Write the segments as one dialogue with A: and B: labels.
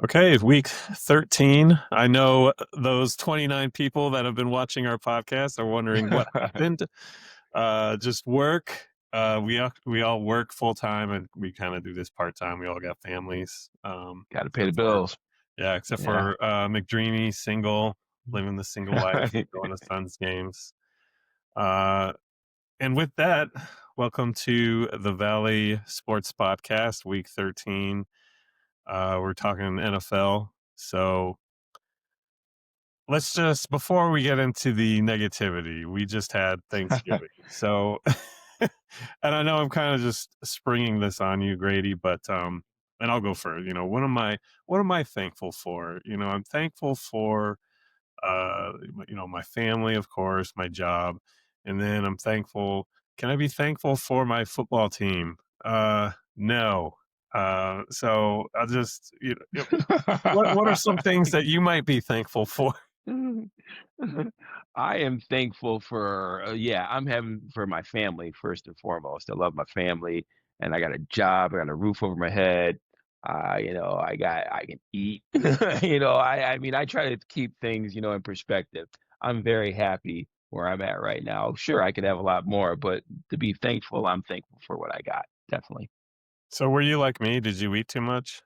A: Okay, week 13. I know those 29 people that have been watching our podcast are wondering what happened. Just work. We all work full time, and we kind of do this part time. We all got families.
B: Got to pay the
A: Except for
B: bills.
A: except
B: Yeah.
A: for McDreamy, single, living the single life, going to Suns games. Uh, and with that, welcome to the Valley Sports Podcast, week 13. We're talking NFL. So let's just, before we get into the negativity, we just had Thanksgiving. So, and I know I'm kind of just springing this on you, Grady, but, and I'll go first. What am I thankful for? I'm thankful for, my family, of course, my job. And then I'm thankful. Can I be thankful for my football team? No. So I'll just, what are some things that you might be thankful for?
B: I am thankful for I'm having for my family first and foremost. I love my family, and I got a job. I got a roof over my head. I can eat. I mean, I try to keep things in perspective. I'm very happy where I'm at right now. Sure, I could have a lot more, but to be thankful, I'm thankful for what I got. Definitely.
A: So were you like me? Did you eat too much?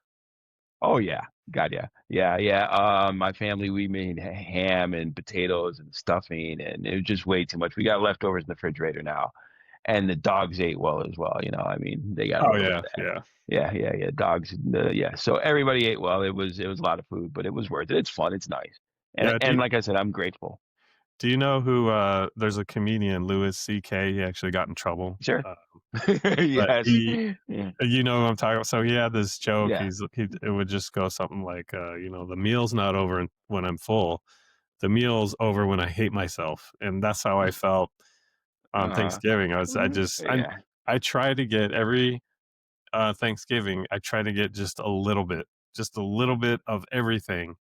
B: Oh, yeah. God, yeah. Yeah, yeah, my family, we made ham and potatoes and stuffing, and it was just way too much. We got leftovers in the refrigerator now, and the dogs ate well as well, I mean, they got a
A: Oh
B: little bit
A: yeah,
B: of that.
A: yeah,
B: Yeah, yeah, yeah, dogs, yeah, so everybody ate well. It was a lot of food, but it was worth it. It's fun, it's nice. And
A: yeah.
B: and like I said, I'm grateful.
A: Do you know who? There's a comedian, Louis C.K. He actually got in trouble,
B: Sure.
A: but
B: Yes.
A: he,
B: Yeah,
A: you know, what I'm talking about. So he had this joke.
B: yeah.
A: It would just go something like, the meal's not over when I'm full. The meal's over when I hate myself, and that's how I felt on
B: Uh,
A: Thanksgiving. I just,
B: yeah.
A: I try to get every Thanksgiving. I try to get just a little bit of everything,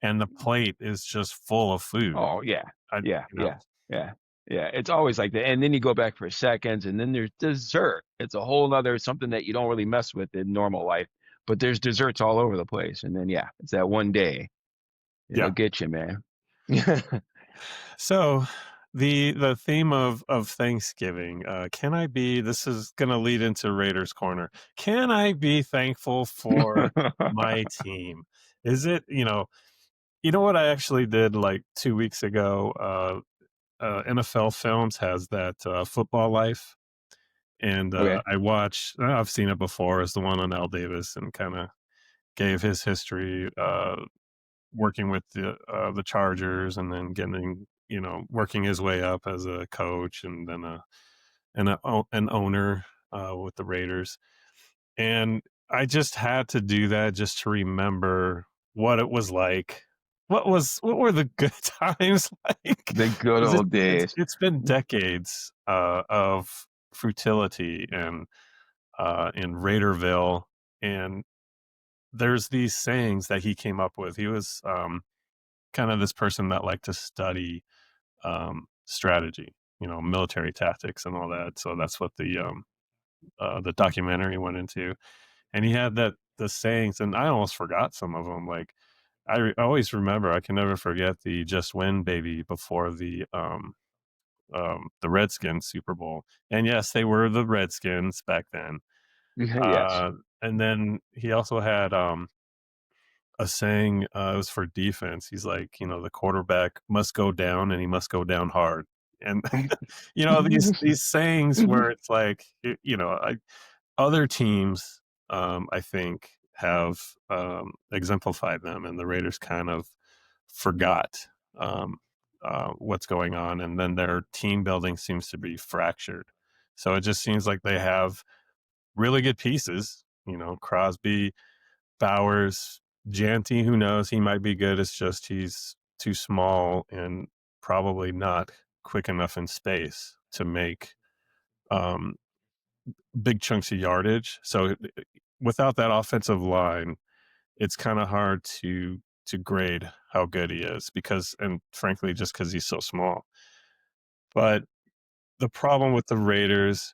A: and the plate is just full of food.
B: Oh, yeah.
A: I,
B: Yeah,
A: you know,
B: yeah, yeah, yeah. It's always like that. And then you go back for seconds, and then there's dessert. It's a whole other something that you don't really mess with in normal life. But there's desserts all over the place. And then yeah, it's that one day. It'll
A: yeah.
B: get you, man.
A: So the theme of Thanksgiving, can I be, this is going to lead into Raiders Corner. Can I be thankful for my team? Is it, what I actually did like 2 weeks ago? NFL Films has that Football Life, and
B: Okay.
A: I've seen it before, as the one on Al Davis, and kind of gave his history, working with the Chargers, and then getting, working his way up as a coach, and then an owner with the Raiders. And I just had to do that just to remember what it was like. What were the good times like?
B: The good
A: 'Cause
B: old days.
A: it's been decades of futility and in Raiderville, and there's these sayings that he came up with. He was kind of this person that liked to study strategy, military tactics and all that. So that's what the documentary went into. And he had the sayings, and I almost forgot some of them. Like I always remember, I can never forget the "Just Win, baby" before the Redskins Super Bowl. And yes, they were the Redskins back then.
B: Yes.
A: Uh, and then he also had a saying, it was for defense. He's like, the quarterback must go down, and he must go down hard. And these sayings where it's like, other teams, I think, have exemplified them, and the Raiders kind of forgot um, what's going on, and then their team building seems to be fractured. So it just seems like they have really good pieces, Crosby, Bowers, Janty, who knows? He might be good. It's just he's too small and probably not quick enough in space to make um, big chunks of yardage. So without that offensive line, it's kind of hard to grade how good he is, because, and frankly, just because he's so small. But the problem with the Raiders,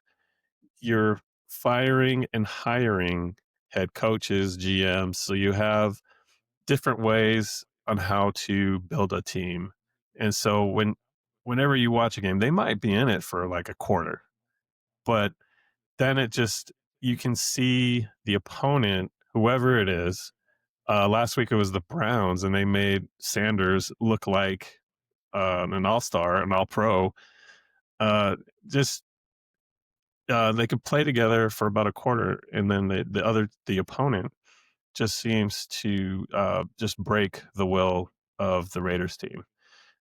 A: you're firing and hiring head coaches, GMs. So you have different ways on how to build a team. And so whenever you watch a game, they might be in it for like a quarter, but then it just you can see the opponent, whoever it is. Last week it was the Browns, and they made Sanders look like an all-star, an all-pro. Uh, just they could play together for about a quarter, and then the opponent just seems to just break the will of the Raiders team,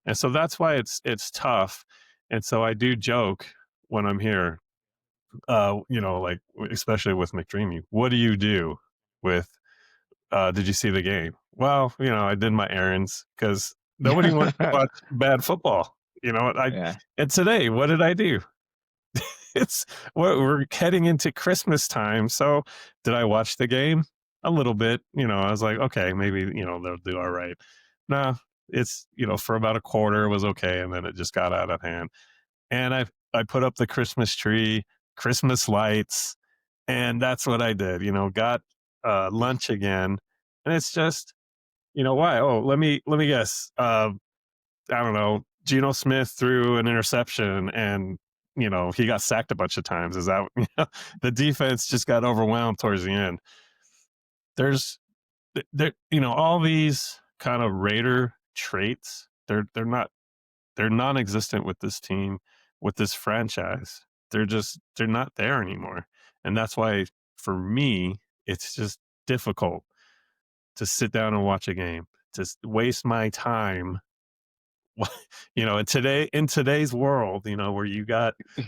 A: and so that's why it's tough. And so I do joke when I'm here, like especially with McDreamy. What do you do with? Did you see the game? Well, I did my errands because nobody wants to watch bad football.
B: Yeah.
A: And today, what did I do? It's we're heading into Christmas time. So did I watch the game? A little bit. I was like, okay, maybe, they'll do all right. No, it's, for about a quarter it was okay, and then it just got out of hand. And I put up the Christmas tree, Christmas lights, and that's what I did, got lunch again. And it's just, why? Oh, let me guess. I don't know, Geno Smith threw an interception and, he got sacked a bunch of times. Is that the defense just got overwhelmed towards the end. There's all these kind of Raider traits. They're non-existent with this team, with this franchise. They're not there anymore. And that's why for me, it's just difficult to sit down and watch a game, to waste my time. In today's world, where you got to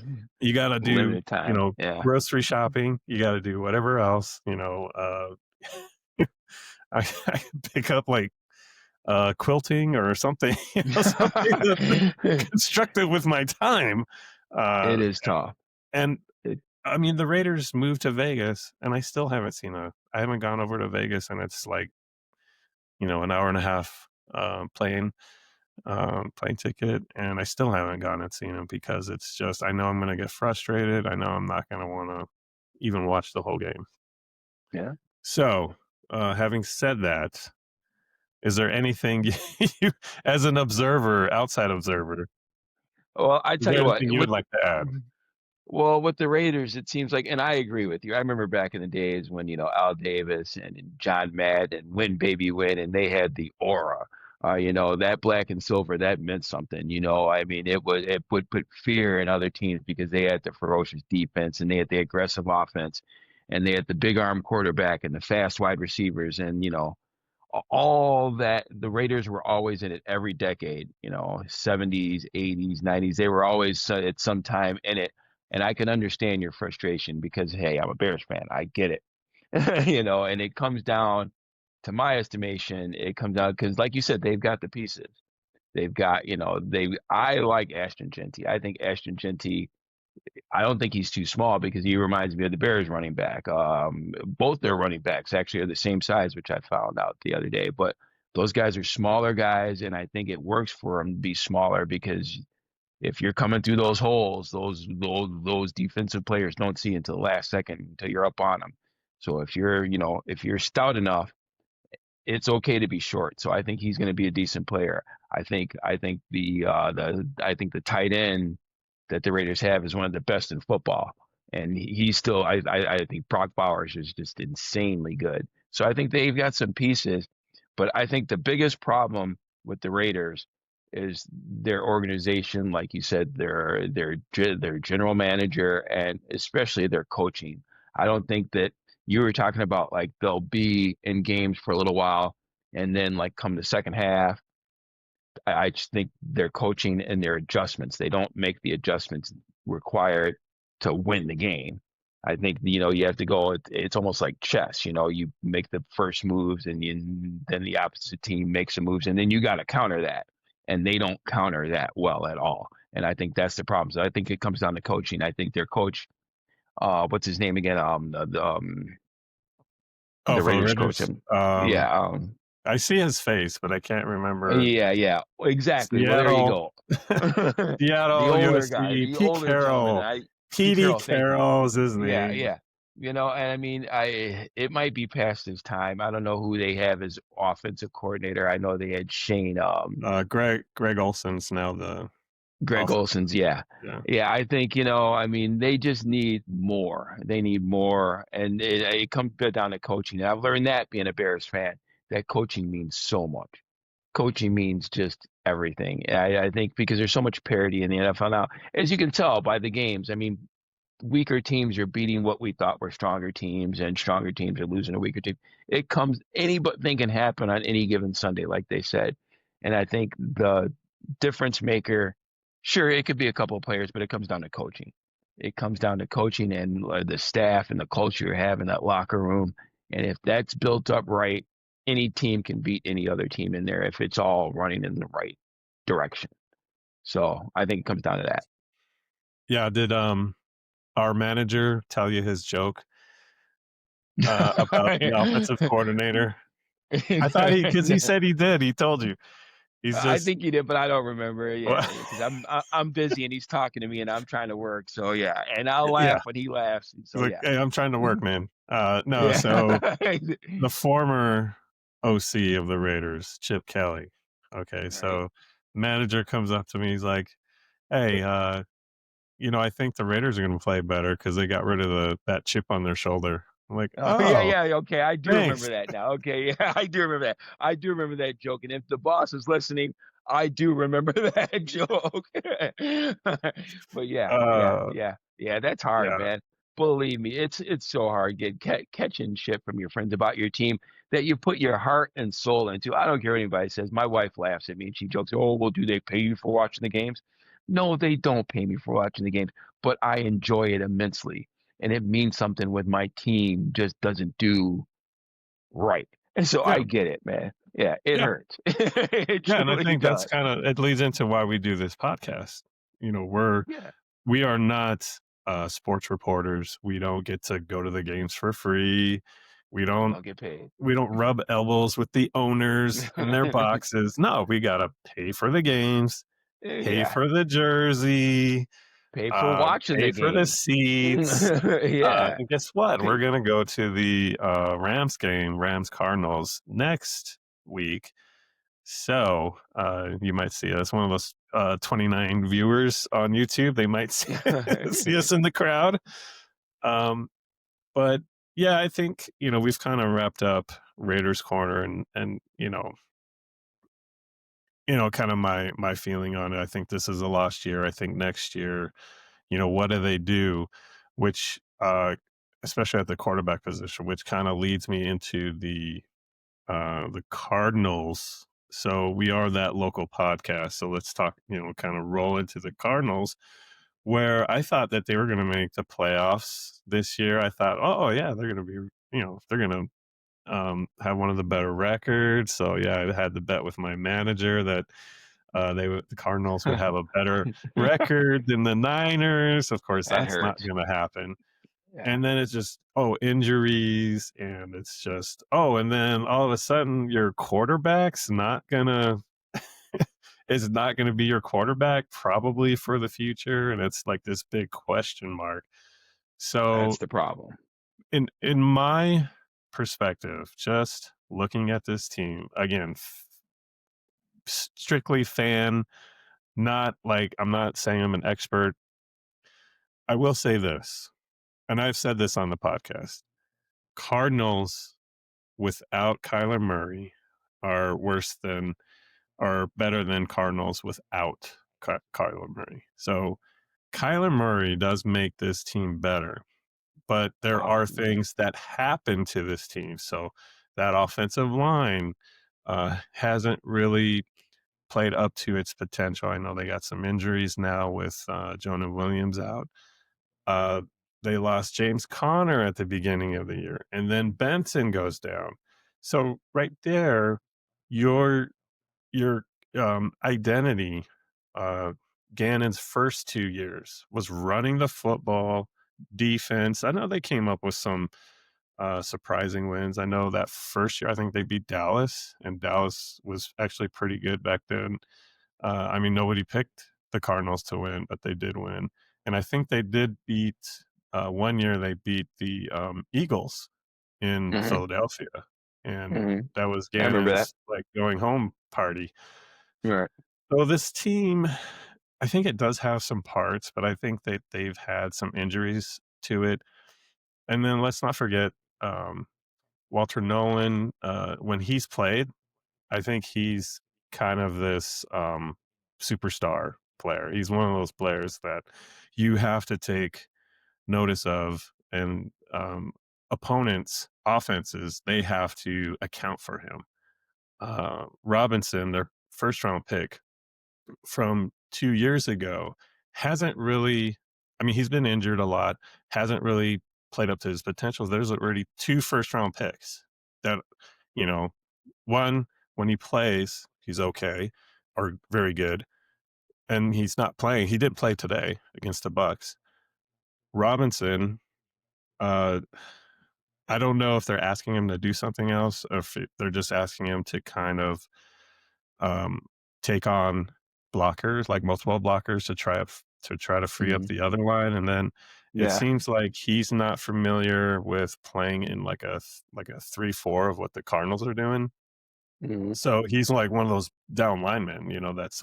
A: do,
B: Limited time. Yeah.
A: grocery shopping, you got to do whatever else, I pick up like quilting or something, something that's constructive with my time. Uh,
B: It is tough.
A: and
B: It
A: I mean, the Raiders moved to Vegas, and I haven't gone over to Vegas, and it's like, an hour and a half plane ticket, and I still haven't gone and seen him because it's just I know I'm going to get frustrated. I know I'm not going to want to even watch the whole game.
B: yeah.
A: So, having said that, is there anything you, as an observer, outside observer,
B: Well, I
A: is
B: tell
A: there
B: you what,
A: anything you would
B: with
A: like to add?
B: well, with the Raiders, it seems like, and I agree with you. I remember back in the days when, Al Davis and John Madden, Win Baby Win, and they had the aura. That black and silver, that meant something. I mean, it would put fear in other teams because they had the ferocious defense and they had the aggressive offense and they had the big arm quarterback and the fast wide receivers and, all that. The Raiders were always in it every decade, 70s, 80s, 90s. They were always at some time in it. And I can understand your frustration because, hey, I'm a Bears fan. I get it. And it comes down to my estimation, it comes down because, like you said, they've got the pieces. They've got, I like Ashton Genty. I think Ashton Genty, I don't think he's too small because he reminds me of the Bears running back. Both their running backs actually are the same size, which I found out the other day. But those guys are smaller guys, and I think it works for them to be smaller because if you're coming through those holes, those defensive players don't see until the last second until you're up on them. So if you're stout enough, it's okay to be short. So I think he's going to be a decent player. I think the tight end that the Raiders have is one of the best in football, and he's still. I think Brock Bowers is just insanely good. So I think they've got some pieces, but I think the biggest problem with the Raiders is their organization, like you said, their general manager and especially their coaching. I don't think that you were talking about like they'll be in games for a little while and then like come the second half. I just think their coaching and their adjustments, they don't make the adjustments required to win the game. I think, you have to go, it's almost like chess, you make the first moves and then the opposite team makes the moves and then you got to counter that. And they don't counter that well at all. And I think that's the problem. So I think it comes down to coaching. I think their coach, what's his name again?
A: Oh,
B: The
A: for the
B: Raiders coach
A: Raiders,
B: him. Yeah,
A: I see his face, but I can't remember.
B: yeah, yeah, exactly. Well, there you
A: Seattle,
B: go. The
A: Seattle,
B: older guy,
A: USC,
B: the
A: Pete
B: older gentleman.
A: Carroll.
B: Pete
A: Petey
B: Carroll, thank you.
A: Carroll is his
B: Yeah,
A: name.
B: yeah. And I mean, I it might be past his time. I don't know who they have as offensive coordinator. I know they had Shane,
A: Greg Olson's now the
B: Greg
A: offense.
B: Olson's, yeah.
A: Yeah.
B: Yeah, I think, I mean, they just need more. They need more. And it comes down to coaching. And I've learned that being a Bears fan, that coaching means so much. Coaching means just everything. I think because there's so much parity in the NFL now, as you can tell by the games. I mean, weaker teams are beating what we thought were stronger teams, and stronger teams are losing a weaker team. It comes any but thing can happen on any given Sunday, like they said. And I think the difference maker, sure, it could be a couple of players, but it comes down to coaching. It comes down to coaching and the staff and the culture you have in that locker room. And if that's built up right, any team can beat any other team in there if it's all running in the right direction. So I think it comes down to that.
A: Yeah. Did our manager tell you his joke about the offensive coordinator? I thought because he said he did. He told you. He's
B: I
A: just
B: think he did, but I don't remember. Yeah, because I'm busy and he's talking to me and I'm trying to work. So yeah, and I'll
A: yeah.
B: laugh when he laughs.
A: He's
B: So
A: like,
B: yeah,
A: hey, I'm trying to work, man. No, so
B: yeah.
A: the former OC of the Raiders, Chip Kelly. Okay,
B: Right.
A: so manager comes up to me. He's like, "Hey, I think the Raiders are going to play better because they got rid of that chip on their shoulder." I'm like,
B: Oh yeah,
A: "Oh,
B: yeah. Okay, I do
A: thanks."
B: remember that now. Okay, yeah, I do remember that. I do remember that joke. And if the boss is listening, I do remember that joke. But yeah, yeah,
A: Uh,
B: yeah, yeah. That's hard,
A: yeah,
B: man. Believe me, it's so hard catching shit from your friends about your team that you put your heart and soul into. I don't care what anybody says. My wife laughs at me and she jokes, "Oh, well, do they pay you for watching the games?" No, they don't pay me for watching the games, but I enjoy it immensely and it means something when my team just doesn't do right. And so
A: yeah,
B: I get it, man. Yeah, it
A: yeah,
B: hurts. It
A: yeah, and I
B: truly
A: think that's
B: does.
A: kind of it leads into why we do this podcast. You know,
B: Yeah,
A: we are not sports reporters. We don't get to go to the games for free. We don't
B: don't get paid.
A: we don't rub elbows with the owners in their boxes. No, we gotta pay for the games, pay
B: Yeah,
A: for the jersey,
B: pay for watching
A: pay
B: the
A: for the
B: game.
A: seats.
B: Yeah,
A: And guess what? We're
B: pay.
A: gonna go to the Rams game, Rams Cardinals next week. So you might see us, one of those 29 viewers on YouTube. They might see us in the crowd. Um, but yeah, I think we've kind of wrapped up Raiders Corner, and kind of my feeling on it. I think this is a lost year. I think next year, what do they do? Which especially at the quarterback position, which kind of leads me into the Cardinals. So we are that local podcast. So let's talk, kind of roll into the Cardinals, where I thought that they were going to make the playoffs this year. I thought, oh yeah, they're going to be, they're going to have one of the better records. So yeah, I had the bet with my manager that the Cardinals would have a better record than the Niners. Of course,
B: That
A: that's not
B: hurts.
A: going to happen.
B: Yeah,
A: And then it's just, injuries, and it's just, and then all of a sudden your quarterback's not gonna is not gonna be your quarterback probably for the future, and it's like this big question mark.
B: that's
A: So
B: the problem.
A: in my perspective, just looking at this team again, strictly fan, not like I'm not saying I'm an expert. I will say this, and I've said this on the podcast. Cardinals without Kyler Murray are better than Cardinals without Kyler Murray. So Kyler Murray does make this team better, but there
B: Oh
A: are
B: man,
A: things that happen to this team. So that offensive line hasn't really played up to its potential. I know they got some injuries now with Jonah Williams out. Uh, they lost James Conner at the beginning of the year, and then Benson goes down. So right there, your your identity, uh, Gannon's first 2 years was running the football, defense. I know they came up with some surprising wins. I know that first year, I think they beat Dallas, and Dallas was actually pretty good back then. Nobody picked the Cardinals to win, but they did win. And I think they did beat one year they beat the, Eagles in
B: Mhm,
A: Philadelphia, and
B: mhm.
A: that was
B: I remember that.
A: Gannon's, like, going home party.
B: Right.
A: So this team, I think it does have some parts, but I think that they've had some injuries to it, and then let's not forget, um, Walter Nolan, when he's played, I think he's kind of this, superstar player. He's one of those players that you have to take notice of, and, opponents' offenses, they have to account for him. Robinson, their first round pick from 2 years ago, hasn't really, I mean, he's been injured a lot, hasn't really played up to his potential. There's already 2 first round picks that, you know, 1, when he plays, he's okay or very good, and he's not playing. He didn't play today against the Bucks. Robinson, uh, I don't know if they're asking him to do something else, or if they're just asking him to kind of, um, take on blockers, like multiple blockers to try to free up
B: Mhm.
A: the other line, and then it
B: Yeah.
A: seems like he's not familiar with playing in like a 3-4 of what the Cardinals are doing.
B: Mhm.
A: So he's like one of those down linemen, that's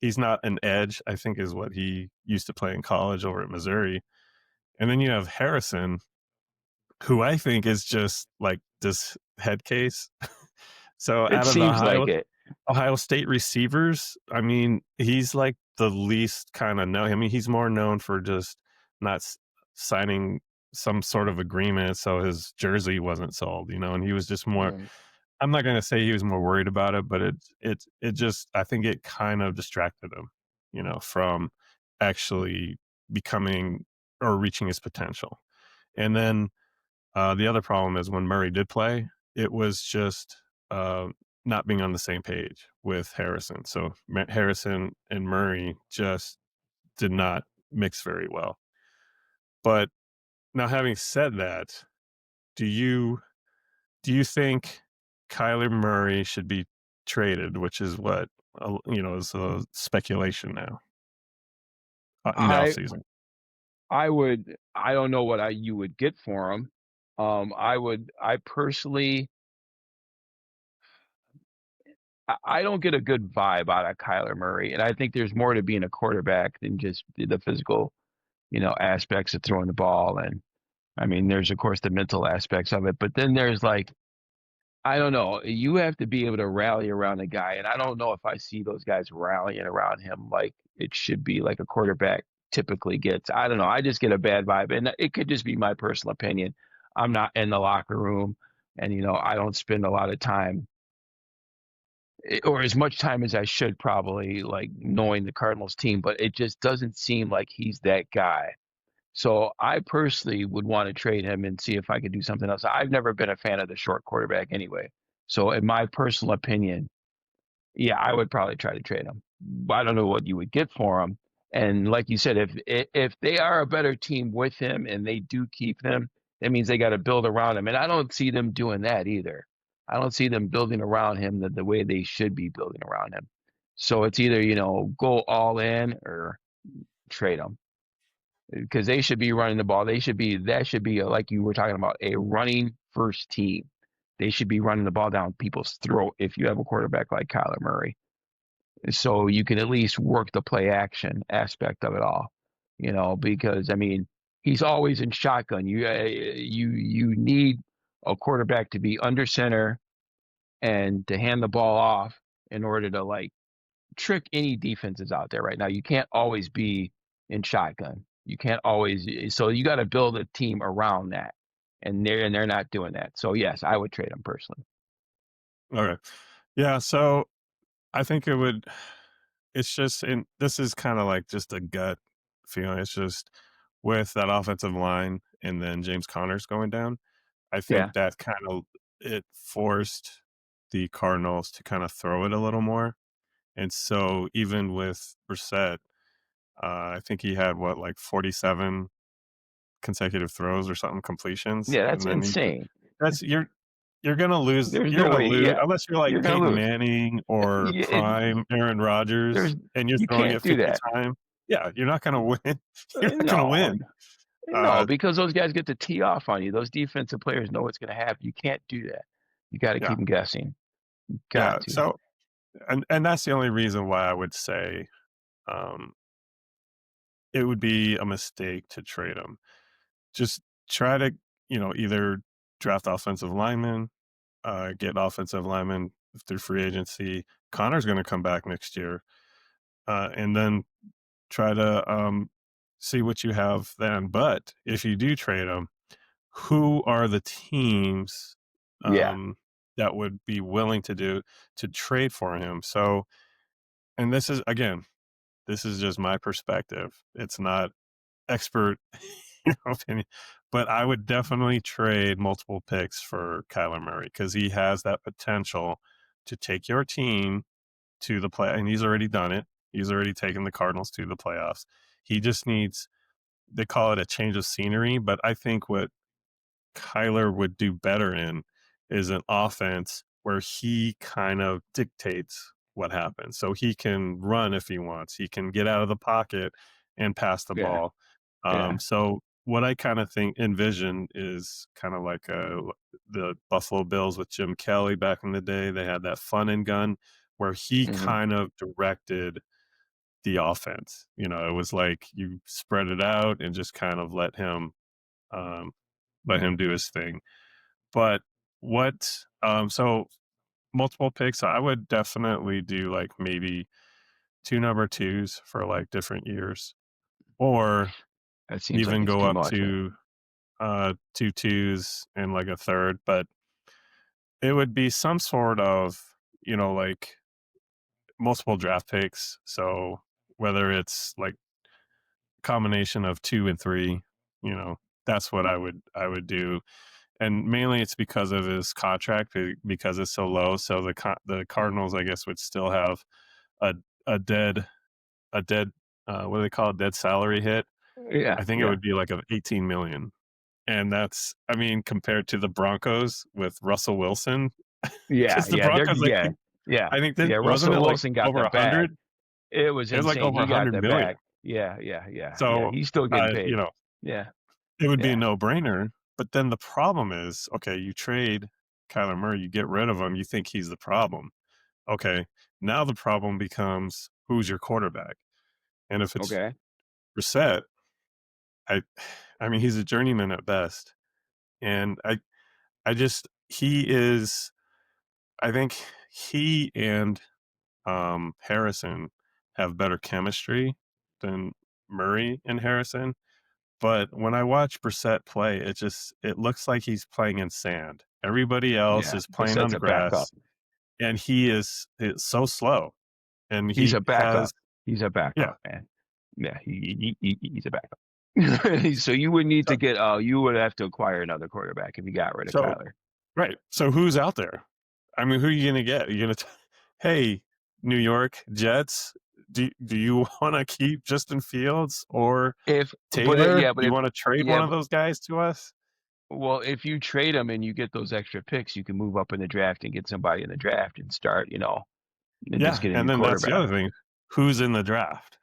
A: he's not an edge, I think is what he used to play in college over at Missouri. And then you have Harrison, who I think is just like this head case. So
B: It
A: out of the
B: seems like it.
A: Ohio State receivers, I mean, he's like the least kinda known. I mean, he's more known for just not signing some sort of agreement so his jersey wasn't sold, and he was just more,
B: Mhm.
A: I'm not gonna say he was more worried about it, but it just, I think it kind of distracted him, from actually becoming or reaching his potential. And then, the other problem is when Murray did play, it was just, not being on the same page with Harrison. So, Harrison and Murray just did not mix very well. But now having said that, do you do you think Kyler Murray should be traded, which is what, is a speculation now, in the
B: I
A: offseason?
B: I don't know what you would get for him. I personally I don't get a good vibe out of Kyler Murray, and I think there's more to being a quarterback than just the physical, aspects of throwing the ball, and I mean, there's, of course, the mental aspects of it, but then there's, like, I don't know, you have to be able to rally around a guy, and I don't know if I see those guys rallying around him like it should be like a quarterback typically gets. I don't know, I just get a bad vibe, and it could just be my personal opinion. I'm not in the locker room, and, I don't spend a lot of time or as much time as I should probably, like, knowing the Cardinals team, but it just doesn't seem like he's that guy. So I personally would want to trade him and see if I could do something else. I've never been a fan of the short quarterback anyway. So in my personal opinion, yeah, I would probably try to trade him. But I don't know what you would get for him. And like you said, if they are a better team with him and they do keep him, that means they got to build around him. And I don't see them doing that either. I don't see them building around him the way they should be building around him. So it's either, go all in or trade him because they should be running the ball. That should be like you were talking about, a running first team. They should be running the ball down people's throat if you have a quarterback like Kyler Murray. So you can at least work the play action aspect of it all, because I mean he's always in shotgun. You need a quarterback to be under center and to hand the ball off in order to like trick any defenses out there right now. You can't always be in shotgun. You can't always so you got to build a team around that. And they're not doing that. So yes, I would trade him personally.
A: Okay. Yeah, so I think it's just, and this is kinda like just a gut feeling. It's just with that offensive line and then James Conner's going down, I think
B: Yeah.
A: that kinda, it forced the Cardinals to kinda throw it a little more, and so even with Brissett, I think he had what, like 47 consecutive throws or something, completions,
B: Yeah, that's
A: and then he
B: insane.
A: that's you're gonna lose,
B: There's no way. Yeah.
A: unless you're like
B: You're gonna
A: Peyton
B: lose.
A: Manning or
B: Yeah,
A: prime Aaron Rodgers
B: there's
A: and you're
B: you
A: throwing
B: can't
A: it
B: do
A: 50
B: that.
A: times. Yeah, you're not gonna win. You're not gonna
B: No,
A: win.
B: No,
A: Uh,
B: because those guys get to tee off on you. Those defensive players know what's going to happen. You can't do that. You got to
A: yeah,
B: keep them guessing.
A: yeah.
B: Got to.
A: So, and that's the only reason why I would say um, it would be a mistake to trade him. Just try to, either draft offensive linemen, get offensive linemen through free agency. Connor's going to come back next year, and then try to see what you have then. But if you do trade him, who are the teams
B: Yeah.
A: that would be willing to trade for him? So, and this is again, this is just my perspective. It's not expert opinion, but I would definitely trade multiple picks for Kyler Murray because he has that potential to take your team to the play, and he's already done it. He's already taken the Cardinals to the playoffs. He just needs, they call it a change of scenery, but I think what Kyler would do better in is an offense where he kind of dictates what happens. So he can run if he wants. He can get out of the pocket and pass the
B: Yeah.
A: ball.
B: Yeah.
A: So what I kind of think envision is kind of like the Buffalo Bills with Jim Kelly back in the day. They had that fun and gun where he
B: Hmm.
A: kind of directed the offense. It was like you spread it out and just kind of um, let him do his thing. But so multiple picks, I would definitely do like maybe two number twos for like different years, or
B: That seems like
A: even
B: it's
A: go
B: too
A: up
B: much.
A: to two twos and like a third. But it would be some sort of, like multiple draft picks. So whether it's like combination of two and three, you know, that's what I would do. And mainly it's because of his contract because it's so low. So the Cardinals, I guess, would still have a a dead a dead what do they call it, dead salary hit.
B: Yeah.
A: I think it
B: Yeah.
A: would be like of 18 million, and that's, I mean, compared to the Broncos with Russell Wilson,
B: Yeah.
A: because the
B: Yeah. They're,
A: Broncos, I
B: yeah.
A: think
B: Yeah.
A: I think that
B: Yeah.
A: wasn't
B: Russell
A: it like
B: Wilson got
A: over
B: the
A: a hundred?
B: bag. It was
A: It was like
B: insane.
A: over
B: He got
A: 100
B: the
A: million.
B: bag. Yeah. Yeah. Yeah. Yeah.
A: So
B: He's still getting
A: you
B: paid.
A: know,
B: Yeah.
A: it would be a
B: Yeah.
A: no brainer. But then the problem is, okay, you trade Kyler Murray, you get rid of him, you think he's the problem. Okay, now the problem becomes who's your quarterback, and if it's
B: Okay.
A: Brissett, I I mean, he's a journeyman at best, and I just he is, I think he and, Harrison have better chemistry than Murray and Harrison, but when I watch Brissett play, it looks like he's playing in sand. Everybody else
B: Yeah.
A: is playing on
B: Brissett's
A: the
B: a backup.
A: grass, and he is so slow, and
B: He's a
A: he has
B: backup. He's a
A: yeah.
B: backup, man. Yeah. He's a backup. So you would need
A: So
B: to get, you would have to acquire another quarterback if you got rid of
A: so
B: Kyler.
A: right. So who's out there? I mean, who are you gonna get? Are you gonna hey, New York Jets, do you wanna keep Justin Fields or
B: If, but
A: Taylor?
B: yeah, but
A: You
B: if,
A: wanna trade one
B: yeah,
A: of those guys to us?
B: well, if you trade them and you get those extra picks, you can move up in the draft and get somebody in the draft and start, and just
A: Yeah,
B: get a
A: and
B: new
A: then that's the
B: quarterback.
A: other thing. Who's in the draft?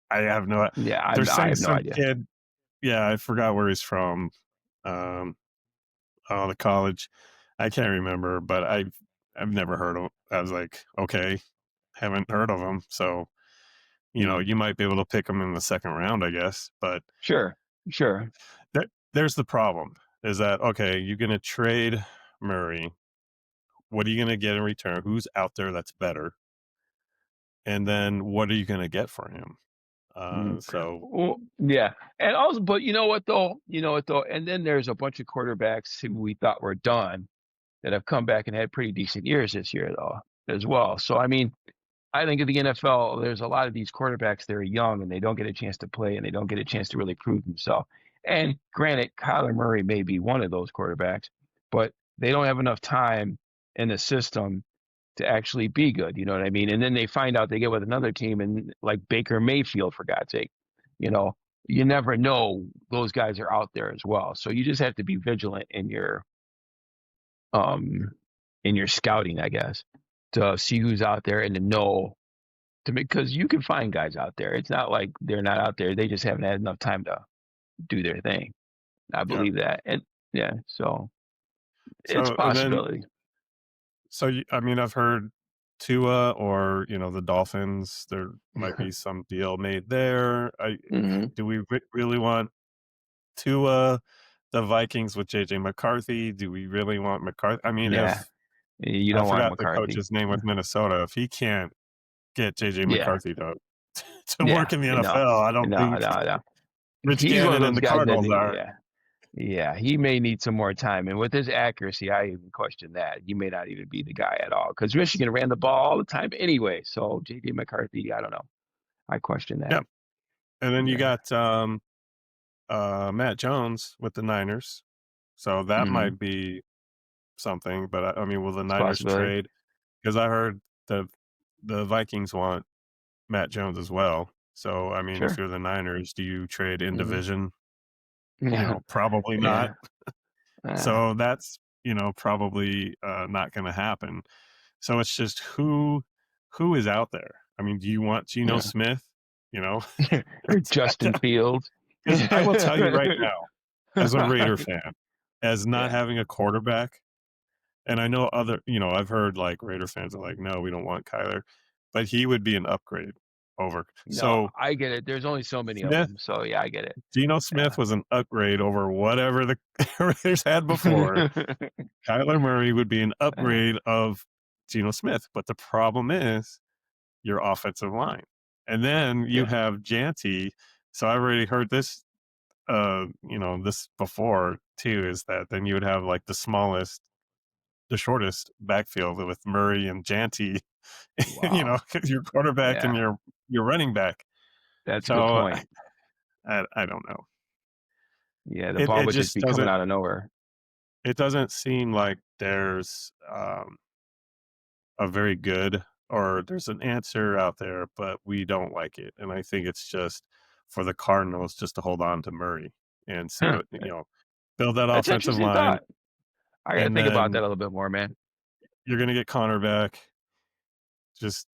A: I have no
B: Yeah,
A: they're
B: I
A: saying
B: have no
A: some
B: idea.
A: kid, yeah, I forgot where he's from. Um, oh, the college. I can't remember, but I've never heard of him. I was like, "Okay, haven't heard of him." So,
B: Hmm.
A: you might be able to pick him in the second round, I guess, but
B: Sure, sure.
A: there's the problem, is that, okay, you're gonna trade Murray. What are you gonna get in return? Who's out there that's better? And then what are you gonna get for him?
B: Mm.
A: So
B: Well, yeah, and also, but you know what though? You know what though? And then there's a bunch of quarterbacks who we thought were done that have come back and had pretty decent years this year though, as well. So I mean, I think in the NFL, there's a lot of these quarterbacks that are young and they don't get a chance to play and they don't get a chance to really prove themselves. And granted, Kyler Murray may be one of those quarterbacks, but they don't have enough time in the system to actually be good. You know what I mean? And then they find out they get with another team and like Baker Mayfield, for God's sake, you know, you never know those guys are out there as well. So you just have to be vigilant um in your scouting, I guess, to see who's out there and to know to make because you can find guys out there. It's not like they're not out there. They just haven't had enough time do their thing. I
A: Yeah.
B: believe that, and yeah, so it's a
A: So and then
B: possibility.
A: so I mean, I've heard Tua or the Dolphins. There might be some deal made there. I
B: Mhm.
A: do we really want Tua? The Vikings with JJ McCarthy. Do we really want McCarthy? I mean,
B: Yeah,
A: if
B: you
A: I
B: don't want
A: forgot the
B: McCarthy.
A: coach's name with Minnesota, if he can't get JJ
B: Yeah,
A: McCarthy to to
B: yeah,
A: work in the
B: no,
A: NFL, I don't
B: no,
A: think
B: no, no.
A: Rich
B: He's one of
A: Gannon and
B: those
A: the
B: guys that
A: Cardinals
B: need,
A: are.
B: yeah. Yeah, he may need some more time, and with his accuracy, I even question that. He may not even be the guy at all because Michigan ran the ball all the time anyway, so JJ McCarthy, I don't know. I question that.
A: Yeah, and then you
B: Yeah.
A: got, Matt Jones with the Niners, so that
B: Mhm.
A: might be something, but I mean, will the
B: It's a
A: Niners
B: possibility.
A: trade? Because I heard the Vikings want Matt Jones as well. So, I mean, if
B: Sure.
A: you're the Niners, do you trade in
B: Mhm.
A: division?
B: Yeah.
A: Probably not.
B: Yeah. Uh,
A: So that's, probably, not gonna happen. So it's just who is out there? I mean, do you want Geno
B: yeah.
A: Smith? You know?
B: Or Justin Fields.
A: 'Cause I will tell you right now, as a Raider fan, as not
B: Yeah.
A: having a quarterback, and I know I've heard, like, Raider fans are like, "No, we don't want Kyler," but he would be an upgrade over
B: No,
A: so
B: I get it. There's only so many of
A: Smith
B: them, so yeah, I get it.
A: Geno Smith
B: Yeah.
A: was an upgrade over whatever the Raiders had before. Kyler Murray would be an
B: Uh,
A: upgrade of Geno Smith, but the problem is your offensive line. And then you
B: yeah.
A: have Janty. So I already heard this this before too, is that then you would have like the shortest backfield with Murray and Janty,
B: Wow.
A: your quarterback and
B: Yeah.
A: your running back.
B: That's a good
A: So
B: point.
A: I don't know.
B: Yeah, the
A: It
B: ball
A: it
B: would just
A: just
B: be coming
A: doesn't
B: out of nowhere.
A: it doesn't seem like there's a very good or there's an answer out there, but we don't like it. And I think it's just for the Cardinals just to hold on to Murray and see
B: Huh.
A: what, build that
B: That's an
A: offensive
B: interesting
A: line.
B: thought. I gotta
A: And
B: think about that
A: then
B: a little bit more, man.
A: you're going to get Connor back. Just,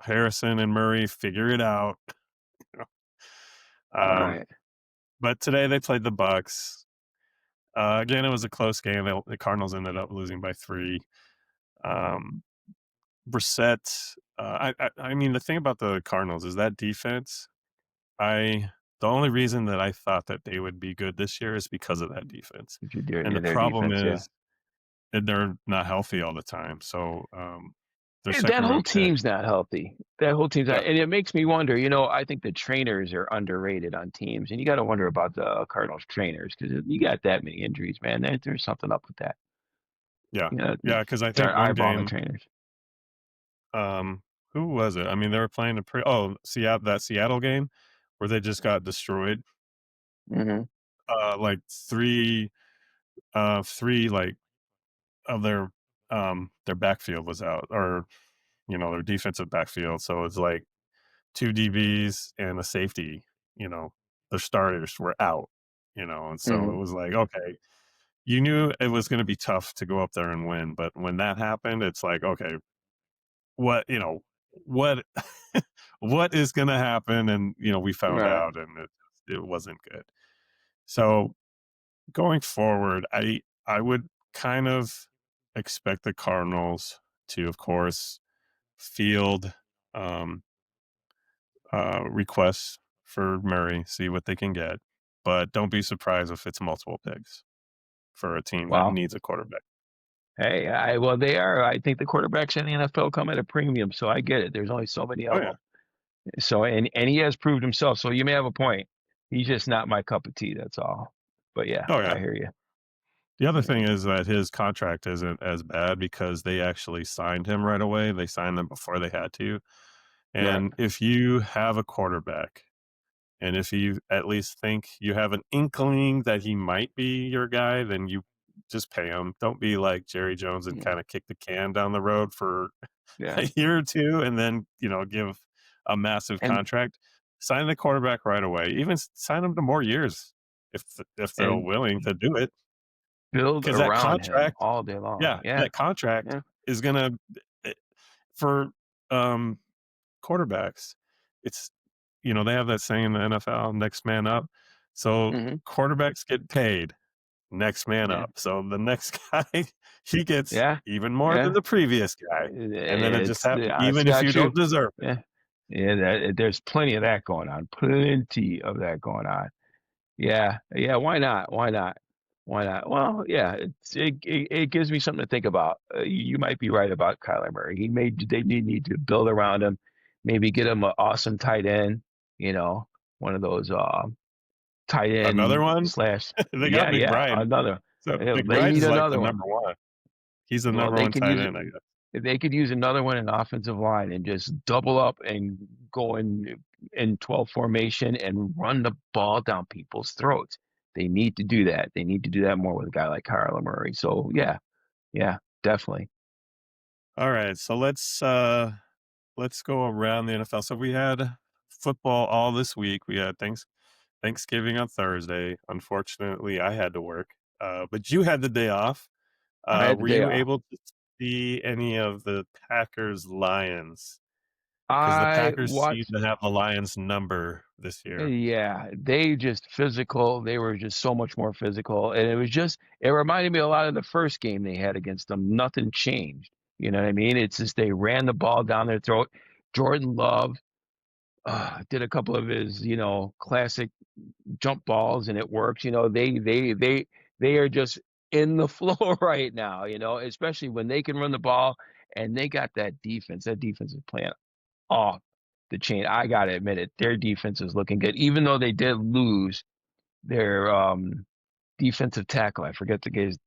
A: Harrison and Murray figure it out. you
B: All
A: Um,
B: right.
A: but today they played the Bucks. Again, it was a close game. The Cardinals ended up losing by 3. Um, Brissett, I mean, the thing about the Cardinals is that defense. I The only reason that I thought that they would be good this year is because of that defense, and the
B: Their
A: problem
B: defense, yeah.
A: is that they're not healthy all the time. So their
B: That
A: second
B: whole
A: round pick,
B: team's not healthy. That whole team's
A: yeah,
B: not, and it makes me wonder. I think the trainers are underrated on teams, and you got to wonder about the Cardinals trainers because you got that many injuries, man. There's something up with that.
A: yeah,
B: You know,
A: yeah. Because I think
B: start
A: one
B: eyeballing the
A: game,
B: trainers.
A: who was it? I mean, they were playing Seattle, that Seattle game where they just got destroyed.
B: Hmm.
A: Like three like of their backfield was out, or their defensive backfield. So it's like 2 DBs and a safety, you know, the starters were out, and so it
B: Hmm.
A: was like, okay, you knew it was gonna be tough to go up there and win, but when that happened, it's like, okay, what what what is gonna happen? And, we found
B: Right.
A: out, and it wasn't good. So, going forward, I would kind of expect the Cardinals to, of course, field, um requests for Murray, see what they can get, but don't be surprised if it's multiple picks for a team that
B: Wow.
A: needs a quarterback.
B: Hey, well, they are. I think the quarterbacks in the NFL come at a premium, so I get it. There's only so many
A: Oh,
B: of
A: yeah.
B: them. So, and he has proved himself. So you may have a point. He's just not my cup of tea. That's all. But yeah,
A: Oh,
B: I
A: yeah.
B: hear you.
A: The other thing
B: Yeah.
A: is that his contract isn't as bad because they actually signed him right away. They signed him before they had to.
B: Right.
A: And if you have a quarterback, and if you at least think you have an inkling that he might be your guy, then you just pay him. Don't be like Jerry Jones and
B: Yeah.
A: kind of kick the can down the road for
B: Yeah.
A: a year or 2 and then, give a massive
B: And
A: contract. Sign the quarterback right away. Even sign him to more years if they're
B: and
A: willing to do it.
B: build
A: Because that
B: around him
A: contract,
B: all day long.
A: yeah,
B: Yeah.
A: that contract
B: Yeah.
A: is gonna eh, for, um, quarterbacks, it's they have that saying in the NFL, "Next man up." So
B: Mhm.
A: quarterbacks get paid, next man
B: Yeah.
A: up. So the next guy, he gets
B: Yeah.
A: even more than
B: Yeah.
A: the previous guy, and then it just happens,
B: It's
A: even if you
B: got you.
A: don't deserve it.
B: Yeah. Yeah, there's plenty of that going on. Plenty of that going on. Yeah, yeah, why not? Why not? Why not? Well, yeah, it gives me something to think about. You might be right about Kyler Murray. They need to build around him, maybe get him an awesome tight end, you know, one of those tight
A: Another
B: end
A: one?
B: slash
A: They got
B: yeah, yeah,
A: McBride.
B: another.
A: So
B: Yeah, they
A: McBride
B: need
A: is like the
B: another one.
A: number 1. He's the
B: Well,
A: number
B: they
A: 1
B: can
A: tight
B: use it.
A: end, I guess.
B: They could use another one in offensive line and just double up and go in 12 formation and run the ball down people's throats. They need to do that. They need to do that more with a guy like Kyler Murray. So yeah, yeah, definitely.
A: Alright, so let's go around the NFL. So we had football all this week. We had Thanksgiving on Thursday. Unfortunately, I had to work, but you had the day off.
B: I had the
A: Were
B: day
A: you
B: off.
A: able to see any of the Packers Lions? Because the
B: I
A: Packers seem
B: watched
A: to have the Lions number this year.
B: yeah, they just physical. They were just so much more physical. And it reminded me a lot of the first game they had against them. Nothing changed. You know what I mean? It's just they ran the ball down their throat. Jordan Love did a couple of his, classic jump balls, and it works. They are just in the flow right now. Especially when they can run the ball, and they got that defense. That defense is playing off the chain. I gotta admit it. Their defense is looking good, even though they did lose their defensive tackle. Forget the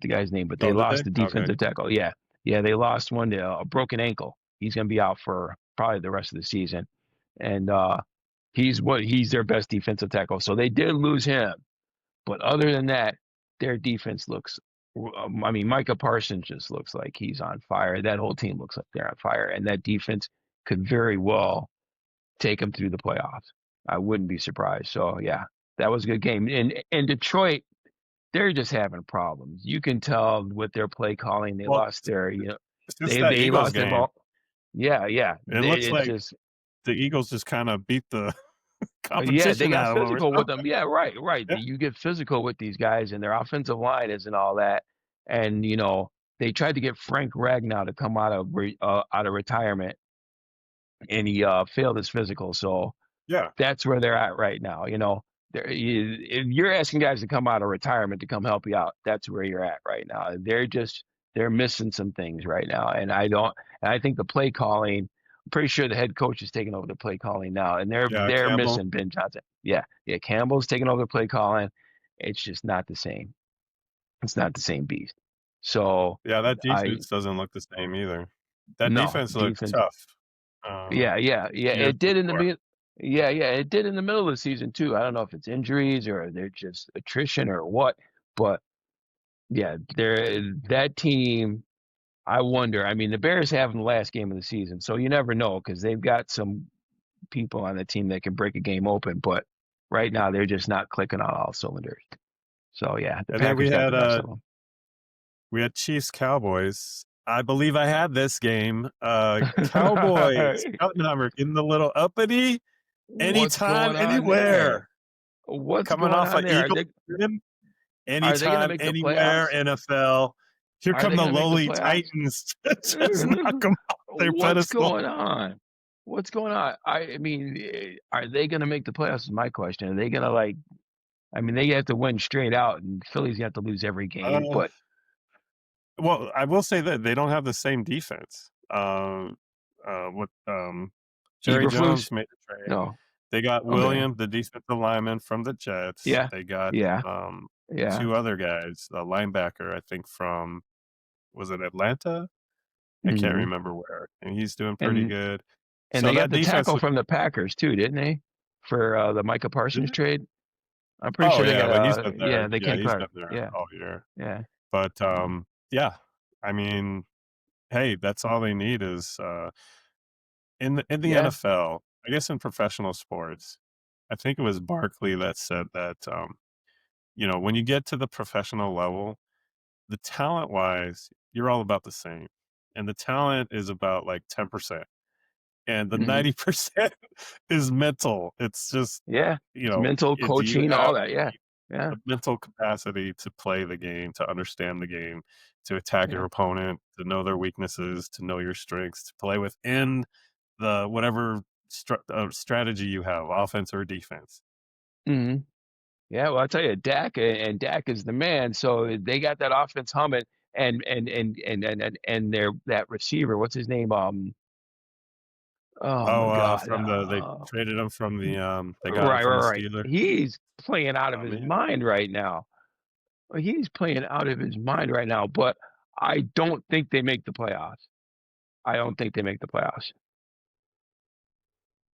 B: guy's name, but they
A: Oh, did they?
B: lost the
A: Okay.
B: defensive tackle. Yeah, yeah, they lost one to a broken ankle. He's gonna be out for probably the rest of the season, and he's their best defensive tackle. So they did lose him, but other than that, their defense looks. I mean, Micah Parsons just looks like he's on fire. That whole team looks like they're on fire, and that defense could very well take them through the playoffs. I wouldn't be surprised. So yeah, that was a good game. And Detroit, they're just having problems. You can tell with their play calling. They
A: Well,
B: lost their,
A: since that
B: they
A: Eagles
B: lost their
A: game,
B: ball. Yeah, yeah.
A: it looks
B: It's
A: like
B: just
A: the Eagles just kinda beat the
B: yeah, they
A: competition
B: got
A: out of them or
B: physical with them.
A: something.
B: Yeah, right, right.
A: Yeah.
B: You get physical with these guys, and their offensive line isn't all that. And they tried to get Frank Ragnow to come out of retirement, and he failed his physical. So
A: Yeah.
B: that's where they're at right now. If you're asking guys to come out of retirement to come help you out, that's where you're at right now. They're missing some things right now, and I think the play calling. I'm pretty sure the head coach is taking over the play calling now, and
A: Yeah,
B: they're
A: Campbell.
B: missing Ben Johnson. Yeah, yeah, Campbell's taking over the play calling. It's just not the same. It's not the same beast. So
A: Yeah, that
B: I
A: defense doesn't look the same either. That
B: no
A: defense looked
B: defense.
A: tough,
B: Yeah, yeah, yeah.
A: years
B: It did in the
A: before.
B: be yeah, yeah, it did in the middle of the season too. I don't know if it's injuries or they're just attrition or what, but yeah, that team. I wonder. I mean, the Bears have them the last game of the season, so you never know because they've got some people on the team that can break a game open. But right now, they're just not clicking on all cylinders. So yeah, the
A: And then
B: Packers got the best of them.
A: we had Chiefs Cowboys. I believe I had this game. Cowboys, Schottenheimer in the little uppity,
B: What's
A: anytime,
B: going on there?
A: anywhere.
B: What's
A: Coming
B: going
A: off a
B: on there?
A: Eagle win,
B: Are they going to
A: anytime,
B: make the
A: anywhere,
B: playoffs?
A: NFL. Here
B: Are
A: come
B: they
A: the
B: going to make the
A: lowly
B: playoffs?
A: Titans to just knock them off their
B: What's
A: pedestal.
B: going on? What's going on? I mean, are they going to make the playoffs? Is my question. Are they going to I mean, they have to win straight out, and Philly's have to lose every game.
A: Uh,
B: But
A: well, I will say that they don't have the same defense. With Jerry
B: Eberflus?
A: Jones made the trade.
B: No.
A: They got
B: Okay.
A: Williams, the defensive lineman from the Jets.
B: Yeah.
A: They got
B: Yeah. Yeah.
A: 2 other guys, a linebacker, I think from was it Atlanta? I can't
B: hmm
A: remember where, and he's doing pretty
B: And
A: good.
B: and
A: So
B: they got
A: that
B: the
A: defense
B: tackle
A: looked
B: from the Packers too, didn't they? For the Micah
A: did
B: Parsons
A: they?
B: trade. I'm pretty
A: Oh,
B: sure they
A: yeah,
B: got
A: but he's been there.
B: yeah, they
A: Yeah,
B: Kenny
A: he's been
B: Clark.
A: there
B: Yeah.
A: all year.
B: Yeah.
A: But,
B: Yeah.
A: yeah, I mean, hey, that's all they need is, in the
B: Yeah.
A: NFL, I guess in professional sports, I think it was Barkley that said that, when you get to the professional level, the talent-wise, you're all about the same, and the talent is about, like, 10%, and the
B: Mhm.
A: 90% is mental. It's just,
B: Yeah.
A: you
B: It's
A: know,
B: mental
A: do you
B: coaching,
A: have
B: all that. Yeah. Yeah.
A: the mental capacity to play the game, to understand the game, to attack your
B: Yeah.
A: opponent, to know their weaknesses, to know your strengths, to play within the whatever strategy you have, offense or defense.
B: Mhm. Yeah, well, I tell you, Dak is the man, so they got that offense humming, and their that receiver, what's his name? Oh my
A: Oh,
B: god,
A: from they traded him from they got him
B: right,
A: from the
B: right, right.
A: Steelers.
B: He's playing out of
A: Oh,
B: his
A: man.
B: mind right now. He's playing out of his mind right now, but I don't think they make the playoffs. I don't think they make the playoffs.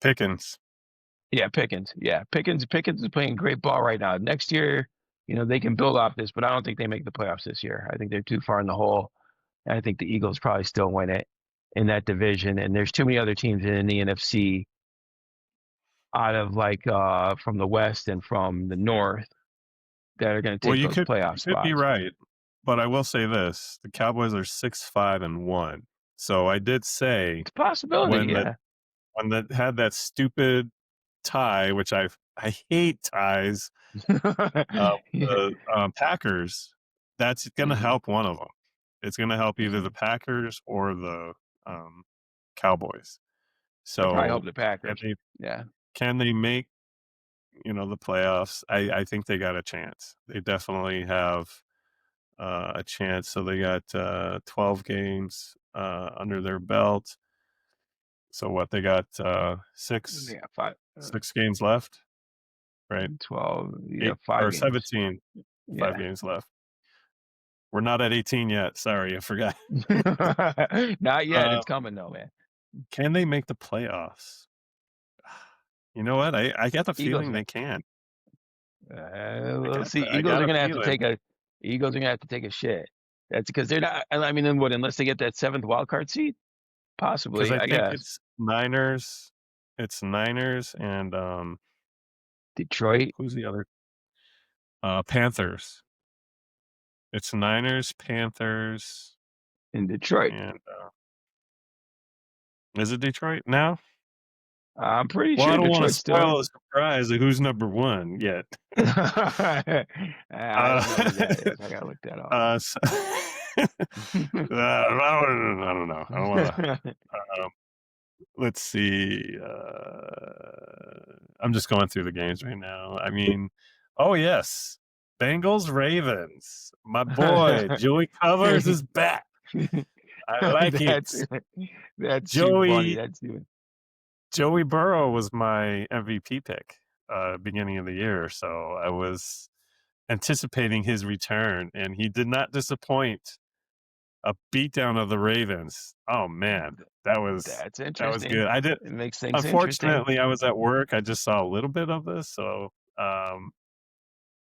A: Pickens.
B: Yeah, Pickens. Yeah, Pickens is playing great ball right now. Next year, they can build off this, but I don't think they make the playoffs this year. I think they're too far in the hole. And I think the Eagles probably still win it in that division. And there's too many other teams in the NFC out of like from the West and from the North that are going to
A: Well,
B: take those
A: you
B: playoff
A: could be
B: spots.
A: right, but I will say this, the Cowboys are 6-5-1. So I did say
B: It's a possibility,
A: when that
B: yeah.
A: when that had that stupid tie, which I hate ties,
B: Yeah.
A: the, Packers, that's gonna
B: Mhm.
A: help one of them. It's gonna help either the
B: Mhm.
A: Packers or the, um, Cowboys.
B: I probably
A: So,
B: hope the
A: can
B: Packers.
A: they
B: Yeah.
A: make, the playoffs? I think they got a chance. They definitely have, a chance. So they got, 12 games, under their belt. So what, they got,
B: They got five,
A: 6 games left, right?
B: 12, yeah,
A: 8
B: 5
A: or
B: games.
A: 17, 5
B: Yeah.
A: games left. We're not at 18 yet. Sorry, I forgot.
B: Not yet.
A: Uh,
B: It's coming though, man.
A: can they make the playoffs? You know what? I got the
B: Eagles
A: feeling they can.
B: we'll see.
A: I got a feeling
B: Eagles are gonna have to take a shit. That's because they're not. I mean, then what? Unless they get that seventh wild card seed,
A: because
B: possibly.
A: I
B: I
A: think
B: guess
A: It's Niners and,
B: Detroit
A: who's the other? Panthers. It's Niners, Panthers,
B: and Detroit.
A: and, is it Detroit now?
B: I'm pretty
A: Well, I
B: sure
A: don't wanna
B: Detroit's still.
A: spoil the surprise of who's number 1 yet.
B: I
A: Uh,
B: don't know who that is. I gotta look that up.
A: so I don't know. I don't wanna, um, let's see, I'm just going through the games right now. I mean, oh, yes, Bengals, Ravens. My boy, Joey Covers is back. I like it.
B: That's that's too funny.
A: Joey
B: That's too.
A: Joey Burrow was my MVP pick, beginning of the year, so I was anticipating his return, and he did not disappoint. A beatdown of the Ravens. Oh, man,
B: That's
A: that was good.
B: interesting.
A: I did
B: It makes things interesting.
A: unfortunately, I was at work. I just saw a little bit of this, so,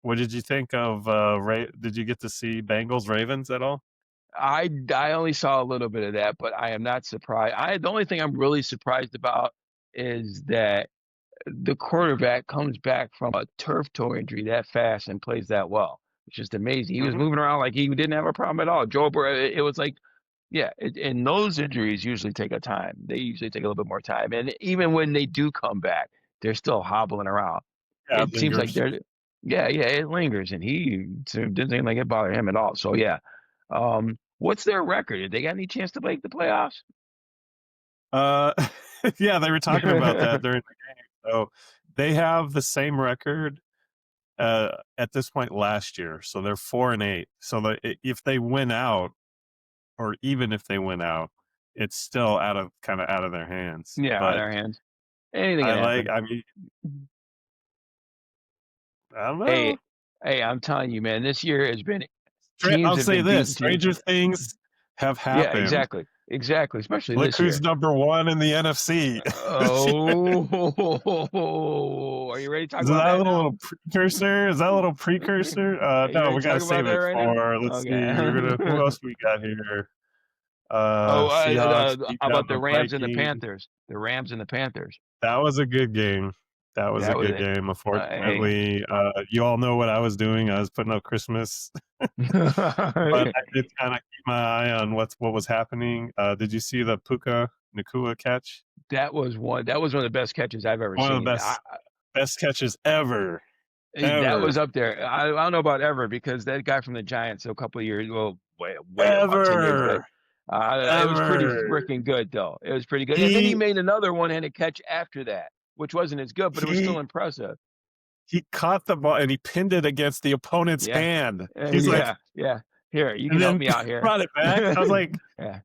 A: what did you think of, Ra did you get to see Bengals Ravens at all?
B: I only saw a little bit of that, but I am not surprised. The only thing I'm really surprised about is that the quarterback comes back from a turf toe injury that fast and plays that well. It's just amazing. He was
A: Mhm.
B: moving around like he didn't have a problem at all. Joe Burrow, it was like, yeah, and those injuries usually take a time. They usually take a little bit more time. And even when they do come back, they're still hobbling around.
A: Yeah, it
B: It seems like
A: lingers.
B: yeah, it lingers, and didn't seem like it bothered him at all. So yeah, what's their record? Did they got any chance to make the playoffs?
A: Uh, yeah, they were talking about that during the game. So, they have the same record, at this point last year, so they're 4-8. So, if they win out, or even if they win out, it's still out of their hands.
B: Yeah, on
A: But
B: our hands. Anything can happen.
A: I mean, I don't
B: Hey,
A: know.
B: hey, I'm telling you, man, this year has been teams
A: I'll
B: have
A: say
B: been
A: this,
B: beating teams.
A: stranger things have
B: Yeah,
A: happened.
B: exactly. Exactly, especially
A: Look
B: this
A: who's
B: year.
A: number 1 in the NFC.
B: Oh, are you ready to talk
A: Is
B: about
A: that a
B: that now?
A: little precursor? Is that a little precursor?
B: Are you
A: No,
B: ready
A: we
B: to talk
A: gotta
B: about
A: save
B: that
A: it
B: right now?
A: for, let's see, we're gonna who
B: Okay.
A: else we got here?
B: Oh,
A: Seahawks beat
B: how
A: down
B: about the
A: the
B: Rams and the
A: Vikings.
B: Panthers? The Rams and the Panthers.
A: That was a good game. That was a
B: That was
A: good
B: it.
A: game.
B: Hey.
A: Unfortunately, you all know what I was doing. I was putting up Christmas, but I did kinda keep my eye on what was happening. Did you see the Puka Nacua catch?
B: That was one of the best catches I've ever
A: One of the
B: seen.
A: best catches ever,
B: That was
A: ever,
B: up there. I don't know about ever because that guy from the Giants a couple of years, well, way about 10 years, but
A: ever,
B: it was pretty
A: ever.
B: freaking good though. It was pretty good. And then he
A: He
B: made another one-handed catch after that, which wasn't as good, but it was still
A: he
B: impressive.
A: he caught the ball and he pinned it against the opponent's
B: Yeah.
A: hand. He's like
B: Yeah, yeah. "Here, you
A: and
B: can help
A: then
B: me out here."
A: brought it back. I was like,
B: Yeah, yeah,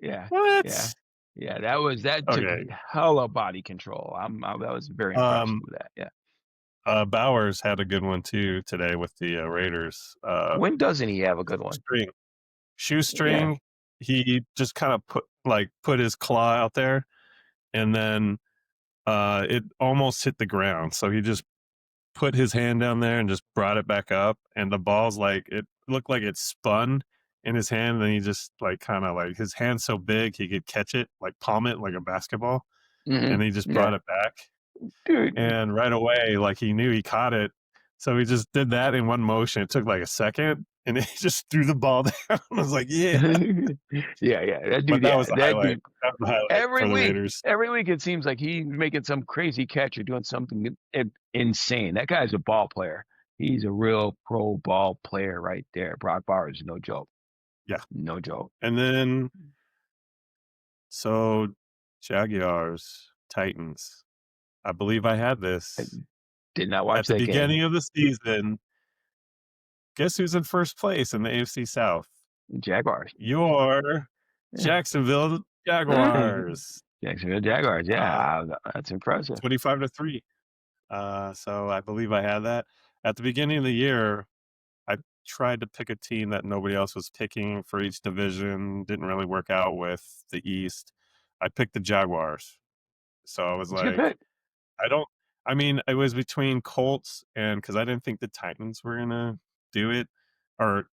B: yeah.
A: "What?"
B: Yeah, that took
A: Okay.
B: hella body control. That was very impressed
A: Um,
B: with that, yeah.
A: Bowers had a good one too today with the, Raiders.
B: When doesn't he have a good one?
A: Shoestring
B: Yeah.
A: shoestring, he just kinda put his claw out there, and then, it almost hit the ground, so he just put his hand down there and just brought it back up, and the ball's like it looked like it spun in his hand, and he just, like, kinda like his hand's so big, he could catch it, like, palm it like a basketball, and
B: Mhm.
A: he just brought
B: Yeah.
A: it back,
B: Dude.
A: and right away, like, he knew he caught it, so he just did that in one motion. It took, like, a second, and he just threw the ball down. I was like, "Yeah."
B: Yeah, yeah, that
A: But
B: dude yeah, that dude
A: that was the highlight
B: every
A: for the
B: week
A: Raiders.
B: every week it seems like he's making some crazy catch or doing something insane. That guy's a ball player. He's a real pro ball player right there. Brock Bowers is no joke.
A: Yeah,
B: No joke.
A: and then so Jaguars, Titans. I believe I had
B: I
A: this.
B: did not
A: At
B: watch
A: the
B: that game.
A: beginning of the season, guess who's in first place in the AFC South?
B: Jaguars.
A: Your
B: Yeah.
A: Jacksonville Jaguars.
B: Jacksonville Jaguars,
A: Uh,
B: yeah, that's impressive.
A: 25 to 3. So I believe I had that. At the beginning of the year, I tried to pick a team that nobody else was picking for each division. Didn't really work out with the East. I picked the Jaguars. So I was
B: It's a good
A: like,
B: pick.
A: I don't I mean, it was between Colts and because I didn't think the Titans were gonna do it or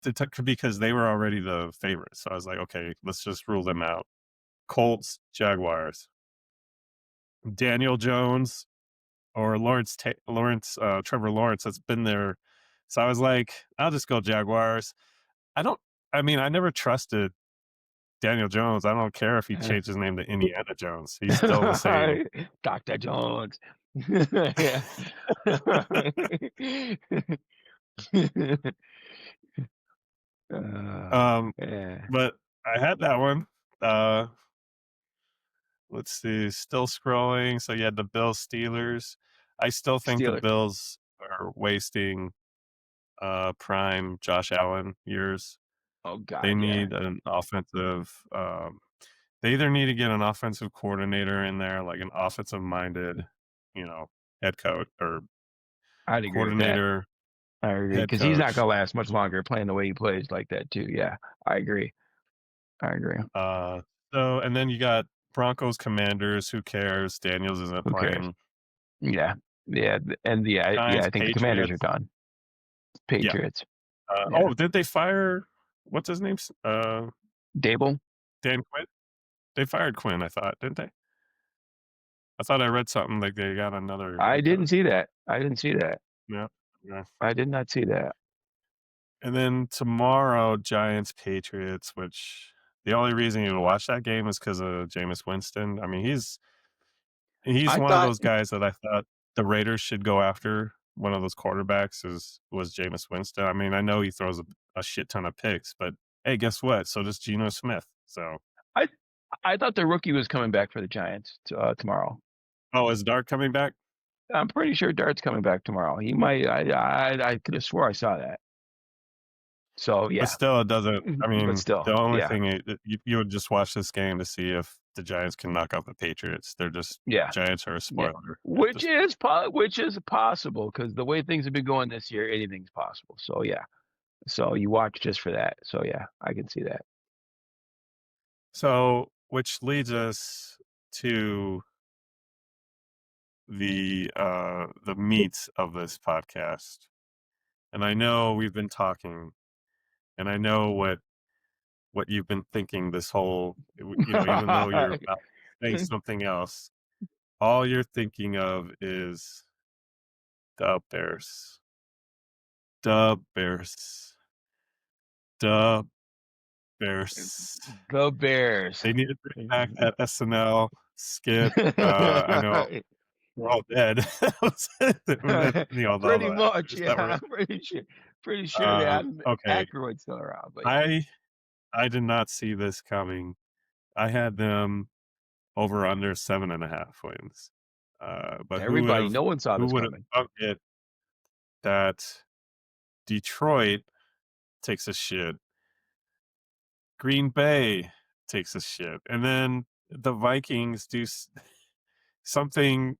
A: because they were already the favorites. So I was like, okay, let's just rule them out. Colts, Jaguars, Daniel Jones or Trevor Lawrence that's been there. So I was like, I'll just go Jaguars. I don't. I mean, I never trusted Daniel Jones. I don't care if he changed his name to Indiana Jones. He's still the same.
B: Dr. Jones. Yeah. Uh,
A: Um,
B: yeah.
A: but I had that one. Uh, let's see. Still scrolling. So you had the Bills Steelers. I still think the
B: Steelers.
A: Bills are wasting prime Josh Allen years.
B: Oh
A: They
B: god, yeah.
A: need an offensive. They either need to get an offensive coordinator in there, like an offensive minded, you know, head coach or
B: I'd agree with that.
A: coordinator,
B: I agree
A: head
B: because he's not
A: coach.
B: gonna last much longer playing the way he plays like that too. Yeah, I agree. I agree.
A: Uh, so and then you got Broncos, Commanders. Who cares? Daniels isn't
B: Who cares?
A: playing.
B: Yeah, yeah, and yeah,
A: Giants,
B: I think the Commanders are
A: Patriots.
B: done.
A: Yeah.
B: Patriots. Yeah,
A: Oh, did they fire? What's his name?
B: Dable.
A: Dan Quinn. They fired Quinn. I thought, didn't they? I thought I read something like they got another
B: I
A: head
B: didn't
A: coach.
B: see that. I didn't see that.
A: Yeah. Yeah.
B: I did not see that.
A: And then tomorrow, Giants, Patriots, which the only reason you would watch that game is because of Jameis Winston. I mean, he's
B: I
A: one of
B: thought
A: those guys that I thought the Raiders should go after. One of those quarterbacks was Jameis Winston. I mean, I know he throws a shit ton of picks, but hey, guess what? So does Geno Smith. So,
B: I I thought the rookie was coming back for the Giants tomorrow.
A: oh, is Dart coming back?
B: I'm pretty sure Dart's coming back tomorrow. He might. I could have swore I saw that. So
A: But
B: yeah,
A: still, it doesn't. I
B: but
A: mean,
B: still,
A: the only
B: yeah,
A: thing you would just watch this game to see if the Giants can knock out the Patriots. They're just
B: yeah.
A: Giants are a
B: Yeah,
A: spoiler at
B: which
A: this point.
B: is possible because the way things have been going this year, anything's possible. So yeah, so you watch just for that. So yeah, I can see that.
A: So, which leads us to the meat of this podcast. And I know we've been talking, and I know what you've been thinking this whole, even though you're about to say something else. all you're thinking of is the Bears. The Bears. The Bears.
B: The Bears.
A: They need to bring back that SNL skit. I know we're all dead. All
B: Pretty
A: the
B: much,
A: actors that
B: yeah.
A: were
B: I'm pretty sure they had
A: okay.
B: Aykroyd still around, but yeah.
A: I I did not see this coming. I had them over under 7.5 wins. But
B: Everybody, no one saw
A: who
B: this
A: would have
B: coming.
A: thunk it that Detroit takes a shit, Green Bay takes a shit, and then the Vikings do something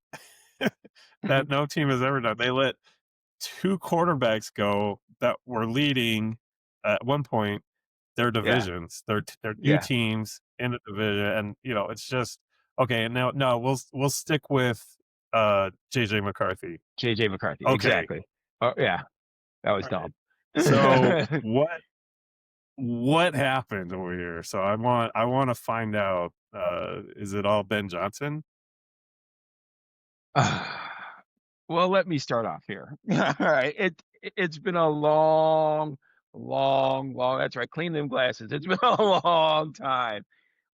A: that no team has ever done. They let 2 quarterbacks go that were leading at one point their
B: Yeah,
A: divisions. They're 2
B: yeah.
A: teams in the division, and, it's just okay, and now no, we'll stick with, JJ McCarthy.
B: JJ McCarthy,
A: Okay,
B: exactly. Oh, yeah, that was
A: alright.
B: dumb.
A: So, what happened over here? So I wanna find out, is it all Ben Johnson?
B: Well, let me start off here. Alright, it's been a long, long that's right, clean them glasses. It's been a long time,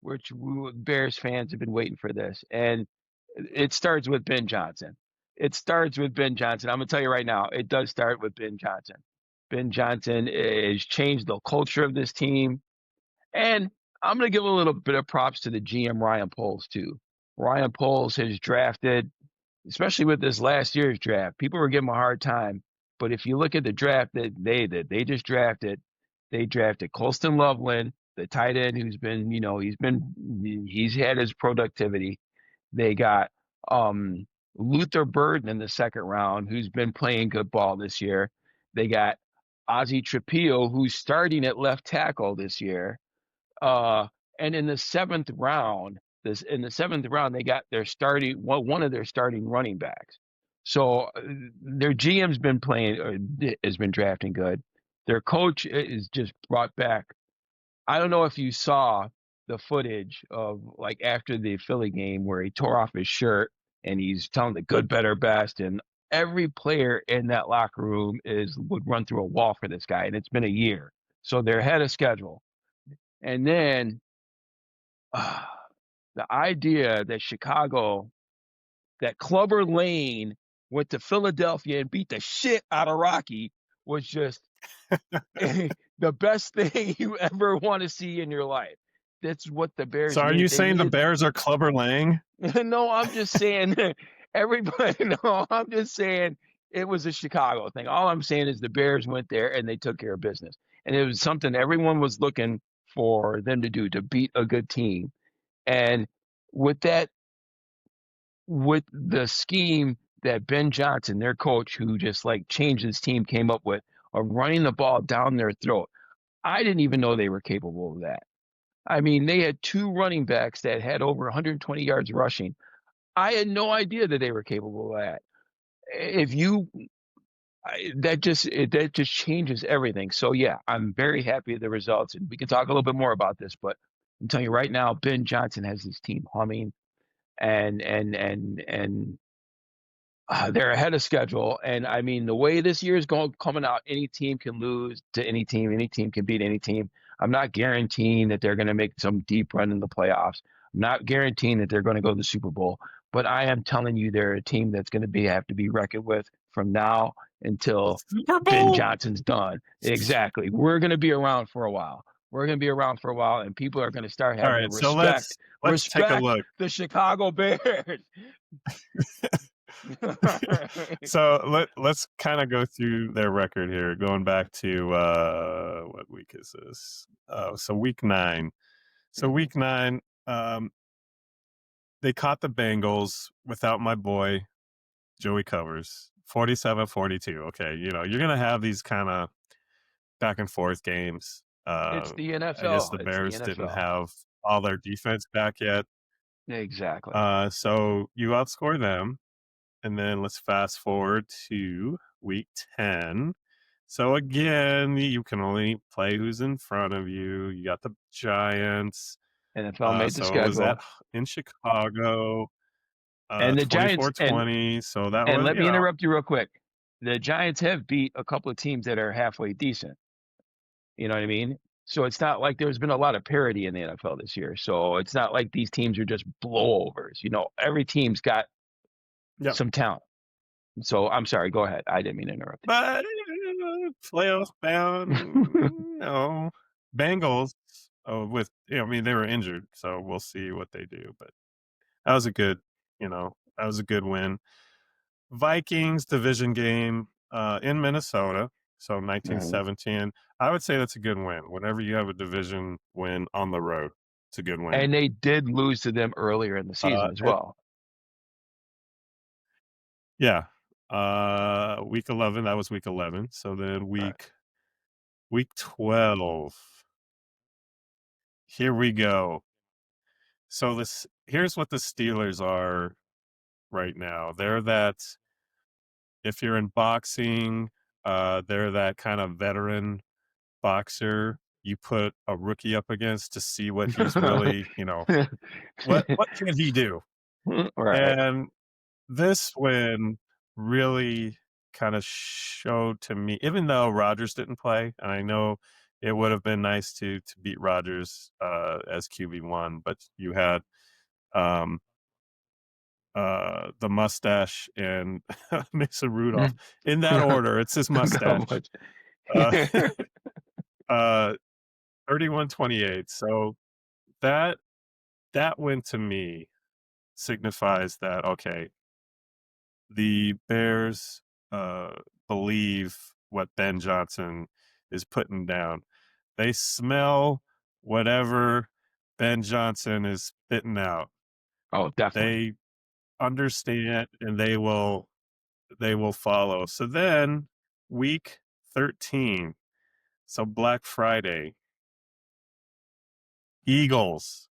B: which Bears fans have been waiting for this, and it starts with Ben Johnson. It starts with Ben Johnson. Imma tell you right now, it does start with Ben Johnson. Ben Johnson has changed the culture of this team, and I'm gonna give a little bit of props to the GM, Ryan Poles, too. Ryan Poles has drafted, especially with this last year's draft, people were giving him a hard time. But if you look at the draft that they just drafted, they drafted Colston Loveland, the tight end who's been, he's had his productivity. They got Luther Burden in the second round, who's been playing good ball this year. They got Ozzie Trapillo, who's starting at left tackle this year. Uh, and in the seventh round, they got their starting one of their starting running backs. So their GM's been playing has been drafting good. Their coach is just brought back. I don't know if you saw the footage of like after the Philly game where he tore off his shirt and he's telling the good, better, best, and every player in that locker room is would run through a wall for this guy, and it's been a year, so they're ahead of schedule. And then the idea that that Clubber Lane went to Philadelphia and beat the shit out of Rocky was just the best thing you ever want to see in your life. That's what the
A: So
B: Bears
A: are you
B: needed. They
A: saying the
B: needed.
A: Bears are Clubber Lang?
B: No, I'm just saying everybody. No, I'm just saying it was a Chicago thing. All I'm saying is the Bears went there and they took care of business, and it was something everyone was looking for them to do to beat a good team. And with that, with the scheme that Ben Johnson, their coach, who just like changed his team, came up with of running the ball down their throat, I didn't even know they were capable of that. I mean, they had two running backs that had over 120 yards rushing. I had no idea that they were capable of that. If you that just changes everything. So yeah, I'm very happy with the results, and we can talk a little bit more about this. But I'm telling you right now, Ben Johnson has his team humming, and they're ahead of schedule. And I mean, the way this year is going coming out, any team can lose to any team. Any team can beat any team. I'm not guaranteeing that they're going to make some deep run in the playoffs. I'm not guaranteeing that they're going to go to the Super Bowl. But I am telling you, they're a team that's going to be have to be reckoned with from now until
A: Super
B: Ben
A: Bowl?
B: Johnson's done. Exactly. We're going to be around for a while. We're going to be around for a while, and people are going to start having to
A: Alright, so let's take a
B: respect
A: look.
B: the Chicago Bears.
A: So let's kinda go through their record here, going back to, what week is this? So week 9. So
B: Mhm.
A: week 9, they caught the Bengals without my boy, Joey Covers, 47-42. Okay, you're gonna have these kinda back and forth games.
B: It's the
A: I guess
B: NFL.
A: the
B: It's the
A: Bears didn't
B: NFL.
A: have all their defense back yet.
B: Exactly.
A: So you outscore them, and then let's fast forward to week 10. So again, you can only play who's in front of you. You got the Giants.
B: NFL made the
A: So it was
B: schedule.
A: in Chicago.
B: And the Giants
A: 24-20, so that
B: and
A: was,
B: let
A: you
B: me
A: know.
B: interrupt you real quick. The Giants have beat a couple of teams that are halfway decent, you know what I mean? So it's not like there's been a lot of parity in the NFL this year. So it's not like these teams are just blowovers. You know, every team's got
A: Yep.
B: some talent. So I'm sorry, go ahead. I didn't mean to interrupt
A: But, playoff bound,
B: you.
A: no. Bengals, with I mean, they were injured, so we'll see what they do, but that was a good that was a good win. Vikings division game, in Minnesota, so
B: Mhm.
A: 1917. I would say that's a good win. Whenever you have a division win on the road, it's a good win.
B: And they did lose to them earlier in the season as
A: And
B: well.
A: yeah, week 11, that was week 11. So then
B: Right.
A: week 12, here we go. So this here's what the Steelers are right now. They're that if you're in boxing, they're that kind of veteran boxer you put a rookie up against to see what he's really, what can he do?
B: Right.
A: And this win really kind of showed to me, even though Rodgers didn't play, and I know it would have been nice to beat Rodgers as QB1, but you had um, the mustache and Mason Rudolph in that order. It's his
B: How
A: mustache.
B: much?
A: Uh, uh, 31-28. So that that win to me signifies that okay, the Bears believe what Ben Johnson is putting down. They smell whatever Ben Johnson is spitting out.
B: Oh, definitely.
A: They understand and they will follow. So then week 13, so Black Friday, Eagles.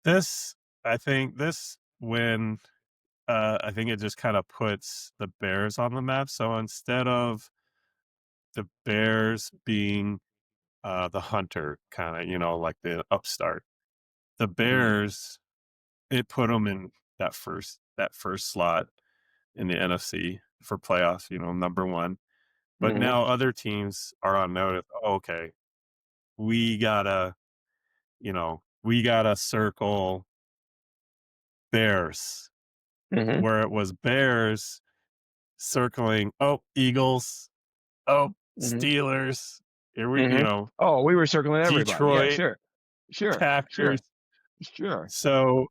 A: This I think this win I think it just kind of puts the Bears on the map. So instead of the Bears being the hunter, kind of, like the upstart, the
B: Mhm.
A: Bears, it put them in that first slot in the NFC for playoffs, number one. But
B: Mhm.
A: now other teams are on notice. Oh, okay, we gotta, we gotta circle Bears,
B: Mhm.
A: where it was Bears circling. Oh, Eagles. Oh,
B: Mhm.
A: Steelers. Here we,
B: Mhm. Oh, we were circling everybody. Yeah,
A: Detroit,
B: sure. Sure.
A: Packers.
B: Sure. Sure.
A: So,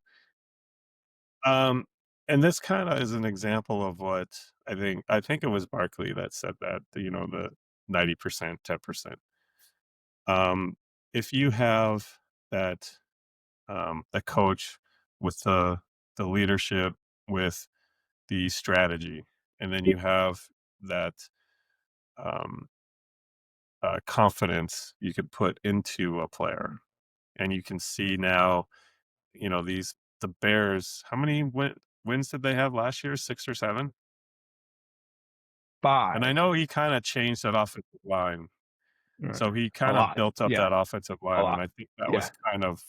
A: um, and this kind of is an example of what I think it was Barkley that said that, the 90%, 10%. Um, if you have that, the coach with the leadership, with the strategy, and then you have that, um, confidence you could put into a player, and you can see now, the Bears, how many wins did they have last year? 6 or 7? And I
B: 5.
A: know he kinda changed that offensive line.
B: Right.
A: So he
B: A
A: kind of
B: lot.
A: built up
B: Yeah,
A: that offensive
B: a
A: line, and
B: lot.
A: I think that was
B: Yeah.
A: kind of,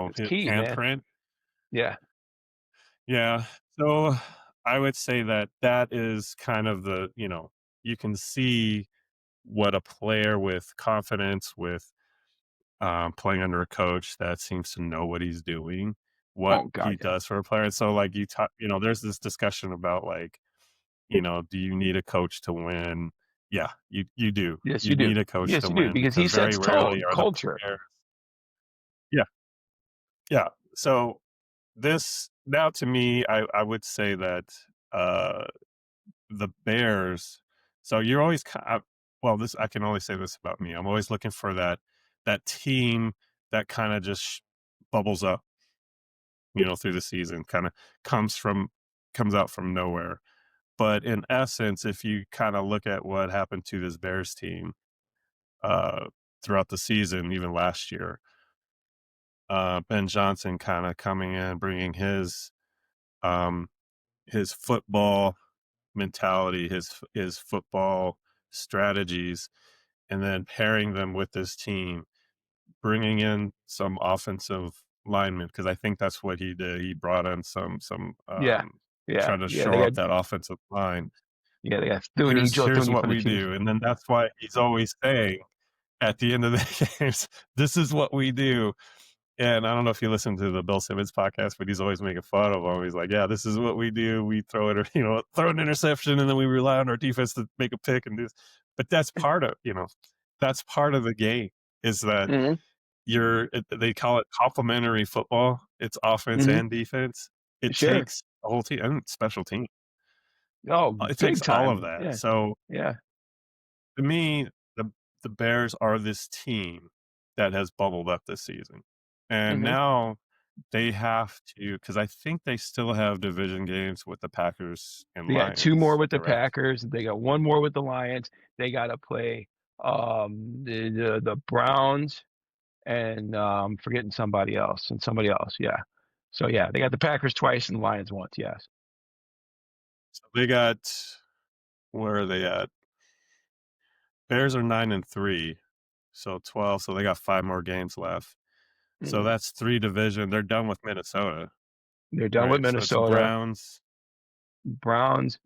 B: It's
A: his
B: key, man.
A: handprint.
B: Yeah.
A: Yeah. So I would say that is kind of you can see what a player with confidence, with playing under a coach that seems to know what he's doing, what
B: Oh
A: he
B: god, yeah.
A: does for a player. And so, like, there's this discussion about, like, do you need a coach to win? Yeah, you do.
B: Yes,
A: You
B: you do.
A: need a coach
B: Yes,
A: to
B: you do,
A: win
B: because he
A: because very
B: sets
A: rarely
B: tone,
A: are the
B: culture.
A: players. Yeah, yeah. So this now to me, I would say that uh, the Bears. So you're always well. This I can only say this about me. I'm always looking for that team that kind of just bubbles up, through the season, kind of comes from comes out from nowhere. But in essence, if you kind of look at what happened to this Bears team uh, throughout the season, even last year, Ben Johnson kind of coming in, bringing um, his football mentality, his football strategies, and then pairing them with this team, bringing in some offensive linemen because I think that's what he did. He brought in some
B: Yeah. Yeah.
A: trying to
B: Yeah, they
A: shore
B: got
A: up that offensive line.
B: Thuney, Joe
A: Here's
B: Thuney
A: what
B: from the
A: we
B: Chiefs.
A: do, and then that's why he's always saying at the end of the games, "This is what we do." And I don't know if you listen to the Bill Simmons podcast, but he's always making fun of him. He's like, "Yeah, this is what we do. We throw it, throw an interception, and then we rely on our defense to make a pick and do." But that's part of, that's part of the game. Is that
B: Mhm.
A: they call it complementary football. It's offense
B: Mhm.
A: and defense. It
B: Sure.
A: takes a whole team and special team.
B: Oh,
A: It takes
B: big
A: all of
B: time.
A: that.
B: Yeah.
A: So
B: Yeah.
A: to me, the Bears are this team that has bubbled up this season, and
B: Mhm.
A: now they have to because I think they still have division games with the Packers and
B: They got 2 more
A: Lions,
B: with the
A: correct?
B: Packers, they got 1 more with the Lions, they gotta play, the Browns and, forgetting somebody else, yeah. So, yeah, they got the Packers twice and the Lions once, yes.
A: So they got where are they at? Bears are 9-3, so 12. So they got 5 more games left. So
B: Mhm.
A: that's 3 division. They're done with Minnesota,
B: They're done with
A: right? So it's
B: Minnesota,
A: Browns.
B: Browns,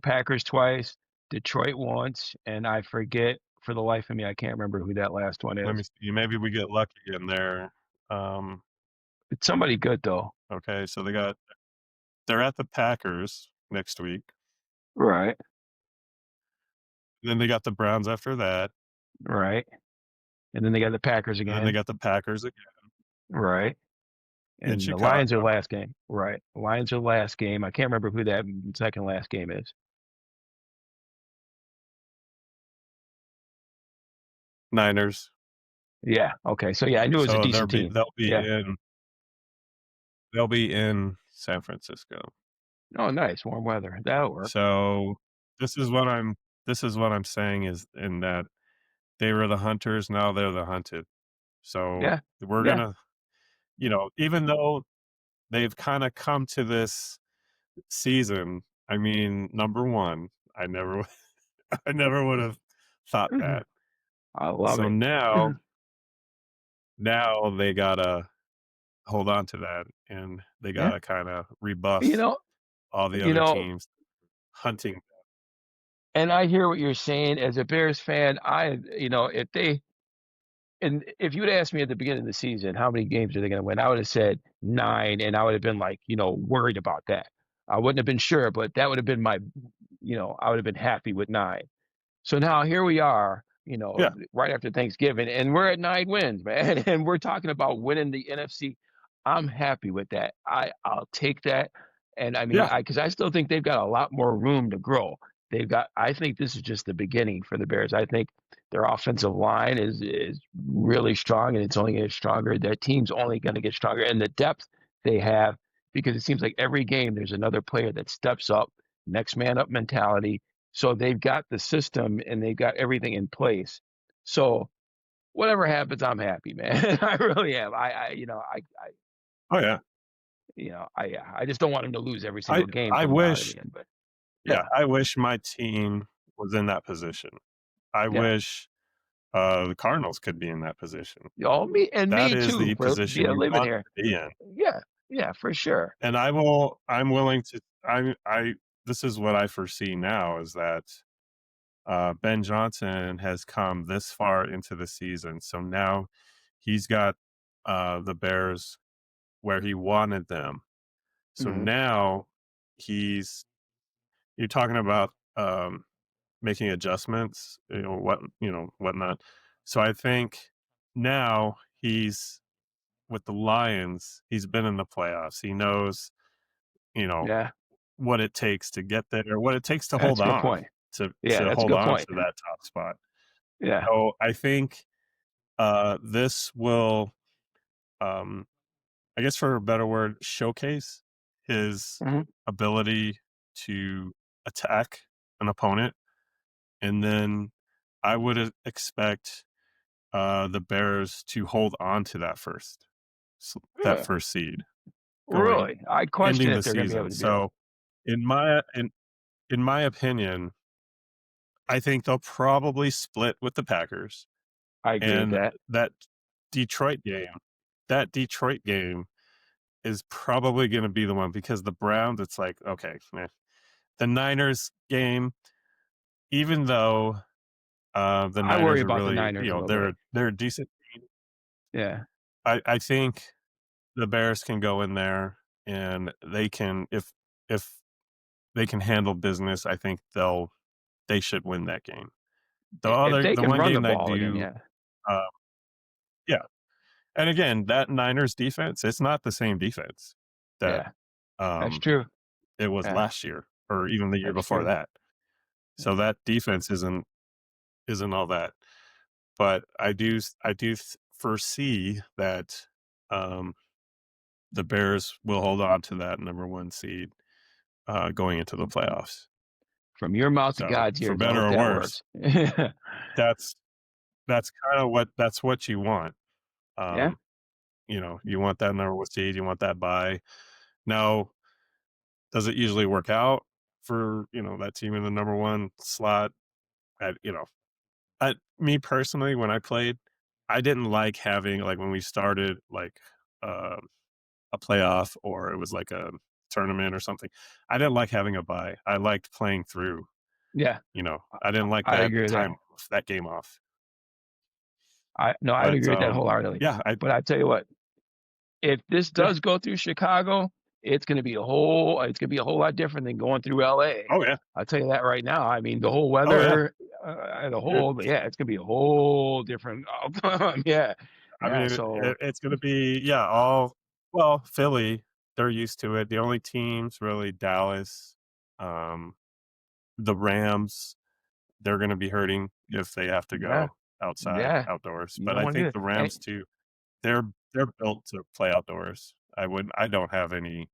B: Packers twice, Detroit once, and I forget for the life of me, I can't remember who that last one
A: Let me
B: is.
A: see. Maybe we get lucky in there. Um,
B: It's somebody good, though.
A: okay, so they're at the Packers next week.
B: Right,
A: Then they got the Browns after that.
B: right, and then they got the Packers
A: And then they
B: again.
A: got the Packers again
B: Right.
A: in
B: And the Lions are
A: Chicago.
B: last game. Right. Lions are last game. I can't remember who that second last game is.
A: Niners.
B: Yeah. Okay. So yeah, I knew it was a
A: So
B: decent team. Yeah.
A: they'll be in San Francisco.
B: Oh, nice. Warm weather. That'll work.
A: So this is what I'm this is what I'm saying is in that they were the hunters, now they're the hunted. So
B: Yeah.
A: we're
B: Yeah.
A: gonna, even though they've kind of come to this season, I mean, number one, I never I never would have thought
B: Mhm.
A: that.
B: I love
A: So
B: it.
A: now they gotta hold on to that, and they
B: Yeah.
A: gotta kinda
B: You
A: rebuff
B: know,
A: all the
B: you
A: other
B: know,
A: teams hunting.
B: and I hear what you're saying as a Bears fan. If they and if you'd asked me at the beginning of the season, how many games are they going to win? I would have said 9, and I would have been like, worried about that. I wouldn't have been sure, but that would have been I would have been happy with 9. So now here we are,
A: Yeah,
B: right after Thanksgiving, and we're at 9 wins, man, and we're talking about winning the NFC. I'm happy with that. I'll take that, and I mean,
A: yeah,
B: because I still think they've got a lot more room to grow. I think this is just the beginning for the Bears. I think their offensive line is really strong, and it's only getting stronger. Their team's only going to get stronger, and the depth they have, because it seems like every game there's another player that steps up, next man up mentality, so they've got the system and they've got everything in place. So whatever happens, I'm happy, man. I really am.
A: oh, yeah.
B: I just don't want him to lose every single game
A: I
B: from now to
A: wish
B: the end. But
A: yeah,
B: yeah,
A: I wish my team was in that position. I
B: yeah.
A: wish, the Cardinals could be in that position.
B: Me
A: That is
B: too
A: the
B: for
A: position
B: being
A: you
B: living
A: want
B: here.
A: to be in,
B: Yeah, yeah, for sure.
A: and I'm willing to I this is what I foresee now is that, Ben Johnson has come this far into the season, so now he's got, the Bears where he wanted them. So
B: Mhm.
A: now he's you're talking about, making adjustments, whatnot. So I think now he's with the Lions, he's been in the playoffs. He knows, you know,
B: Yeah,
A: what it takes to get there, what it takes to
B: that's
A: hold
B: a good
A: on,
B: point.
A: to
B: Yeah,
A: to
B: that's a
A: hold
B: good
A: on
B: point.
A: to that top spot.
B: Yeah.
A: So I think, this will, um, I guess for a better word, showcase his
B: Mhm.
A: ability to attack an opponent, and then I would expect the Bears to hold on to that
B: Yeah.
A: first seed going
B: Really, I question
A: ending
B: if
A: the
B: they're going to be able
A: season.
B: to do that.
A: So in my opinion, I think they'll probably split with the Packers
B: I agree with
A: and
B: that.
A: that Detroit game. that Detroit game is probably gonna be the one because the Browns, it's like, okay, meh. The Niners game, even though, the
B: I worry
A: Niners are
B: about the
A: really,
B: Niners a little bit.
A: they're a decent team,
B: Yeah.
A: I think the Bears can go in there and they can if they can handle business, I think they should win that game.
B: If they
A: The
B: can
A: one
B: run
A: game
B: the
A: that I
B: ball again,
A: do,
B: yeah.
A: uh yeah, and again, that Niners defense, it's not the same defense that,
B: Yeah. That's
A: um,
B: true.
A: it was
B: Yeah.
A: last year or even the year
B: That's
A: before
B: true.
A: that. So
B: Yeah.
A: that defense isn't all that. But I do foresee that, um, the Bears will hold on to that number 1 seed, going into the playoffs.
B: From your mouth to
A: So,
B: God's
A: for
B: ears, I
A: better
B: hope
A: or
B: that
A: worse,
B: works.
A: that's that's what you want.
B: Yeah.
A: Um, you want that number 1 seed, you want that bye. Now, does it usually work out for, that team in the number 1 slot? I you know, Me personally, when I played, I didn't like having like, when we started, like, um, a playoff or it was like a tournament or something, I didn't like having a bye. I liked playing through,
B: Yeah.
A: I didn't like
B: I'd
A: that
B: agree with that.
A: time off, that game off.
B: I'd
A: But,
B: agree with that wholeheartedly.
A: yeah, I
B: But I tell you what, if this
A: yeah.
B: does go through Chicago, it's gonna be a whole lot different than going through LA.
A: Oh, yeah.
B: I'll tell you that right now. I mean, the whole
A: Oh, yeah.
B: weather,
A: It
B: yeah, it's gonna be a whole different yeah.
A: I
B: Yeah,
A: mean,
B: so
A: it's gonna be yeah, well, Philly, they're used to it. The only teams really Dallas, um, the Rams, they're gonna be hurting if they have to
B: yeah,
A: go
B: yeah,
A: outdoors,
B: you
A: but
B: don't
A: I
B: wanna do
A: think
B: it.
A: the
B: And
A: Rams too, they're they're built to play outdoors. I don't have any,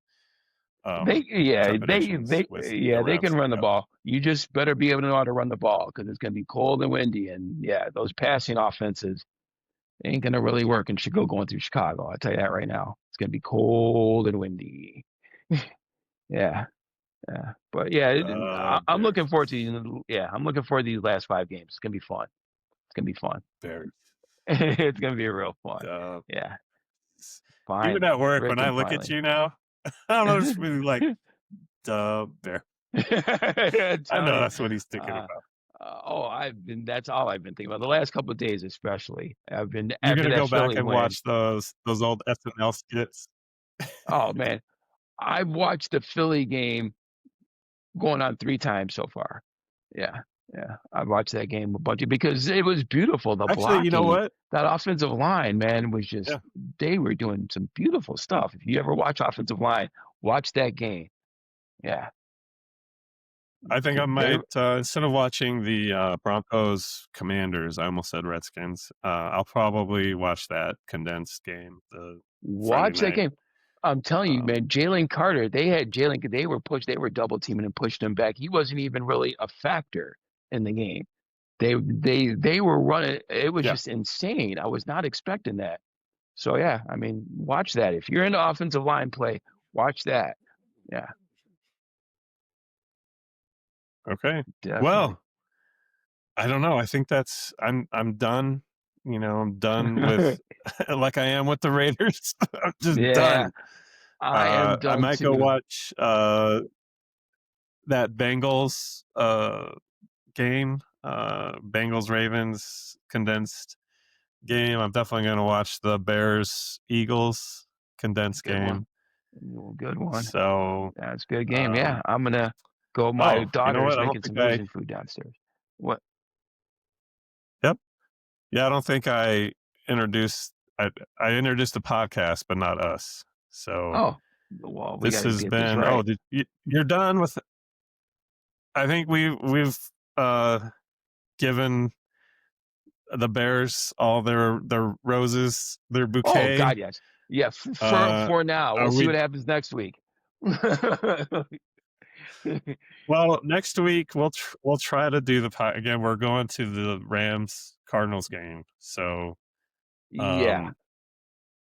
A: trepidations with the
B: they can
A: Rams
B: run the
A: at all.
B: ball. You just better be able to know how to run the ball because it's gonna be cold and windy, and yeah, those passing offenses ain't gonna really work in Chicago going through Chicago. I'll tell you that right now. It's gonna be cold and windy. Yeah, yeah. But yeah, I'm looking
A: Bears,
B: forward to I'm looking forward to these last 5 games. It's gonna be fun. It's gonna be fun.
A: Bears,
B: It's gonna be real fun.
A: uh,
B: Yeah,
A: even
B: fine,
A: at work, when I
B: freaking
A: look at
B: finally.
A: you now, I'm just really like, Bear." I know
B: Tony,
A: that's what he's thinking
B: uh,
A: about.
B: that's all I've been thinking about. The last couple of days, especially. I've been
A: You're
B: after
A: gonna
B: that
A: go back
B: Philly
A: and
B: win.
A: watch those old SNL skits?
B: Oh man, I've watched the Philly game going on 3 times so far. Yeah, yeah. I've watched that game a bunch because it was beautiful. The
A: Actually, you know
B: blocking,
A: what?
B: that offensive line, man, was just
A: Yeah,
B: they were doing some beautiful stuff. If you ever watch offensive line, watch that game. Yeah,
A: I think I
B: they
A: might, instead of watching the, Broncos Commanders, I almost said Redskins, I'll probably watch that condensed game, the Friday
B: watch that
A: night.
B: game. I'm telling you,
A: Um,
B: man, Jalen Carter, they had Jalen, they were double teaming and pushing him back. He wasn't even really a factor in the game. They were running. It was
A: yeah,
B: just insane. I was not expecting that. So yeah, I mean, watch that. If you're into offensive line play, watch that. Yeah,
A: okay.
B: definitely.
A: Well, I don't know, I think I'm done, I'm done with like I am with the Raiders. I'm just
B: Yeah,
A: done.
B: I am
A: I
B: done
A: might go
B: too.
A: watch, that Bengals, game, Bengals Ravens condensed game. I'm definitely gonna watch the Bears Eagles condensed
B: Good one.
A: game.
B: Good one.
A: So,
B: That's a good game. Yeah,
A: um,
B: I'm gonna go. My
A: you know
B: daughter is
A: what? I don't
B: making
A: think
B: some
A: I
B: Asian food downstairs. What?
A: Yep. Yeah, I don't think introduced I introduced the podcast, but not us. So,
B: Oh, well, we got
A: this
B: to
A: has
B: get this
A: been oh,
B: right.
A: did you're done with I think we've, given the Bears all their roses, their
B: Oh
A: bouquet.
B: God, yes. Yeah,
A: Uh,
B: for now. We'll
A: are
B: see
A: we
B: what happens next week.
A: Well, next week we'll try to do again. We're going to the Rams Cardinals game. So,
B: Yeah,
A: um,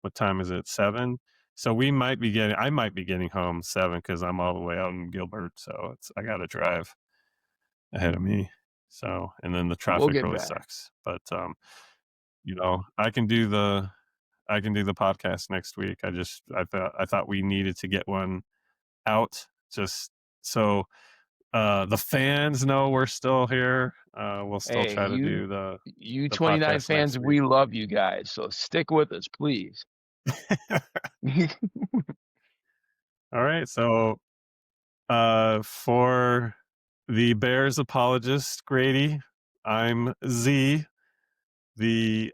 A: what time is it? 7. So I might be getting home 7 because I'm all the way out in Gilbert. So I got to drive ahead of me. So, and then the
B: we'll
A: traffic
B: get
A: really
B: better.
A: sucks. But I can do I can do the podcast next week. I thought we needed to get one out just so the fans know we're still here. We'll still
B: Hey,
A: try to do
B: you
A: the
B: 29
A: podcast
B: fans,
A: next week.
B: we love you guys, so stick with us, please.
A: All right. So for the Bears apologist, Grady, I'm Z. The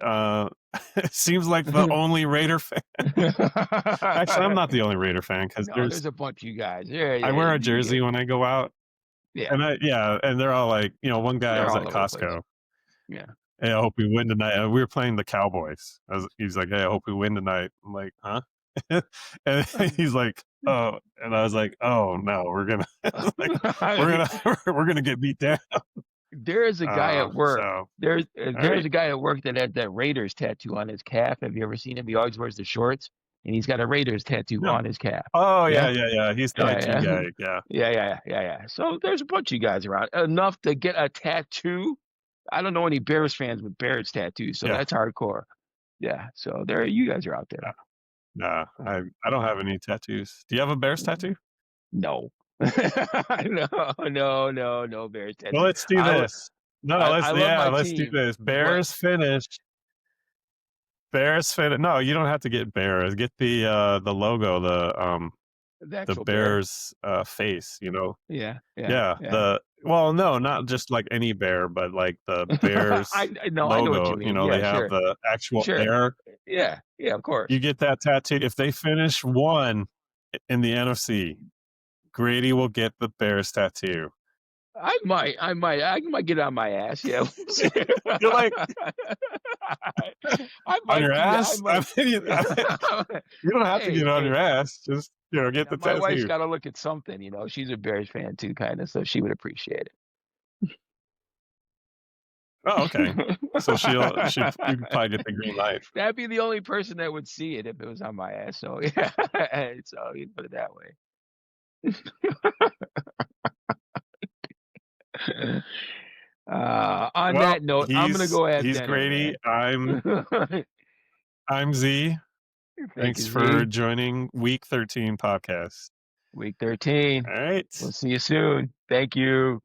A: seems like the only Raider fan. Actually, I'm not the only Raider fan because
B: No,
A: there's
B: there's a bunch of you guys. Yeah,
A: I
B: yeah,
A: wear a
B: yeah,
A: jersey when I go out,
B: yeah.
A: and and they're all like, one guy I
B: They're
A: was
B: all
A: at
B: over the place.
A: Costco.
B: Yeah.
A: Hey, I hope we win tonight. We were playing the Cowboys. He's like, hey, I hope we win tonight. I'm like, huh? And he's like, oh, and I was like, oh no, we're gonna like we're gonna get beat down.
B: There is a guy at work.
A: So all
B: There's
A: right,
B: a guy at work that has that Raiders tattoo on his calf. Have you ever seen him? He always wears the shorts, and he's got a Raiders tattoo
A: no.
B: on his calf.
A: Oh
B: Yeah,
A: yeah. He's the
B: yeah,
A: IT
B: yeah,
A: guy. Yeah,
B: yeah. So there's a bunch of you guys around. Enough to get a tattoo. I don't know any Bears fans with Bears tattoos, so
A: yeah.
B: that's hardcore. Yeah, so there you guys are out there.
A: Nah, nah, I don't have any tattoos. Do you have a Bears tattoo?
B: No. No Bears
A: Well,
B: tattoo.
A: let's do this. No,
B: I love my
A: let's do
B: team,
A: this.
B: but
A: Bears finish. No, you don't have to get Bears. Get the logo,
B: the
A: the
B: actual bear.
A: Bears face. Yeah.
B: Yeah.
A: Well, no, not just like any bear, but like the Bears
B: I know, I know what you
A: logo.
B: mean.
A: They
B: Yeah,
A: have
B: sure,
A: the actual
B: sure.
A: bear.
B: Yeah, of course.
A: You get that tattoo. If they finish one in the NFC, Grady will get the Bears tattoo.
B: I might get on my ass. Yeah, we'll see.
A: You're like
B: I
A: on your
B: might do that. I
A: ass.
B: might.
A: You don't have to
B: Hey,
A: get it on your
B: hey.
A: ass. Just get
B: Now
A: the
B: my wife's
A: tattoo.
B: got to look at something. She's a Bears fan too, kind of, so she would appreciate
A: Oh, okay. So she
B: it.
A: you could probably get the green light.
B: That'd be the only person that would see it if it was on my ass. So yeah, so you put it that way. On
A: Well,
B: that note, I'm gonna go have
A: he's
B: dinner,
A: Grady.
B: man.
A: I'm Z.
B: Thank
A: Thanks
B: you,
A: for
B: Z.
A: joining Week 13 podcast.
B: Week 13.
A: All right.
B: We'll see you soon. Thank you.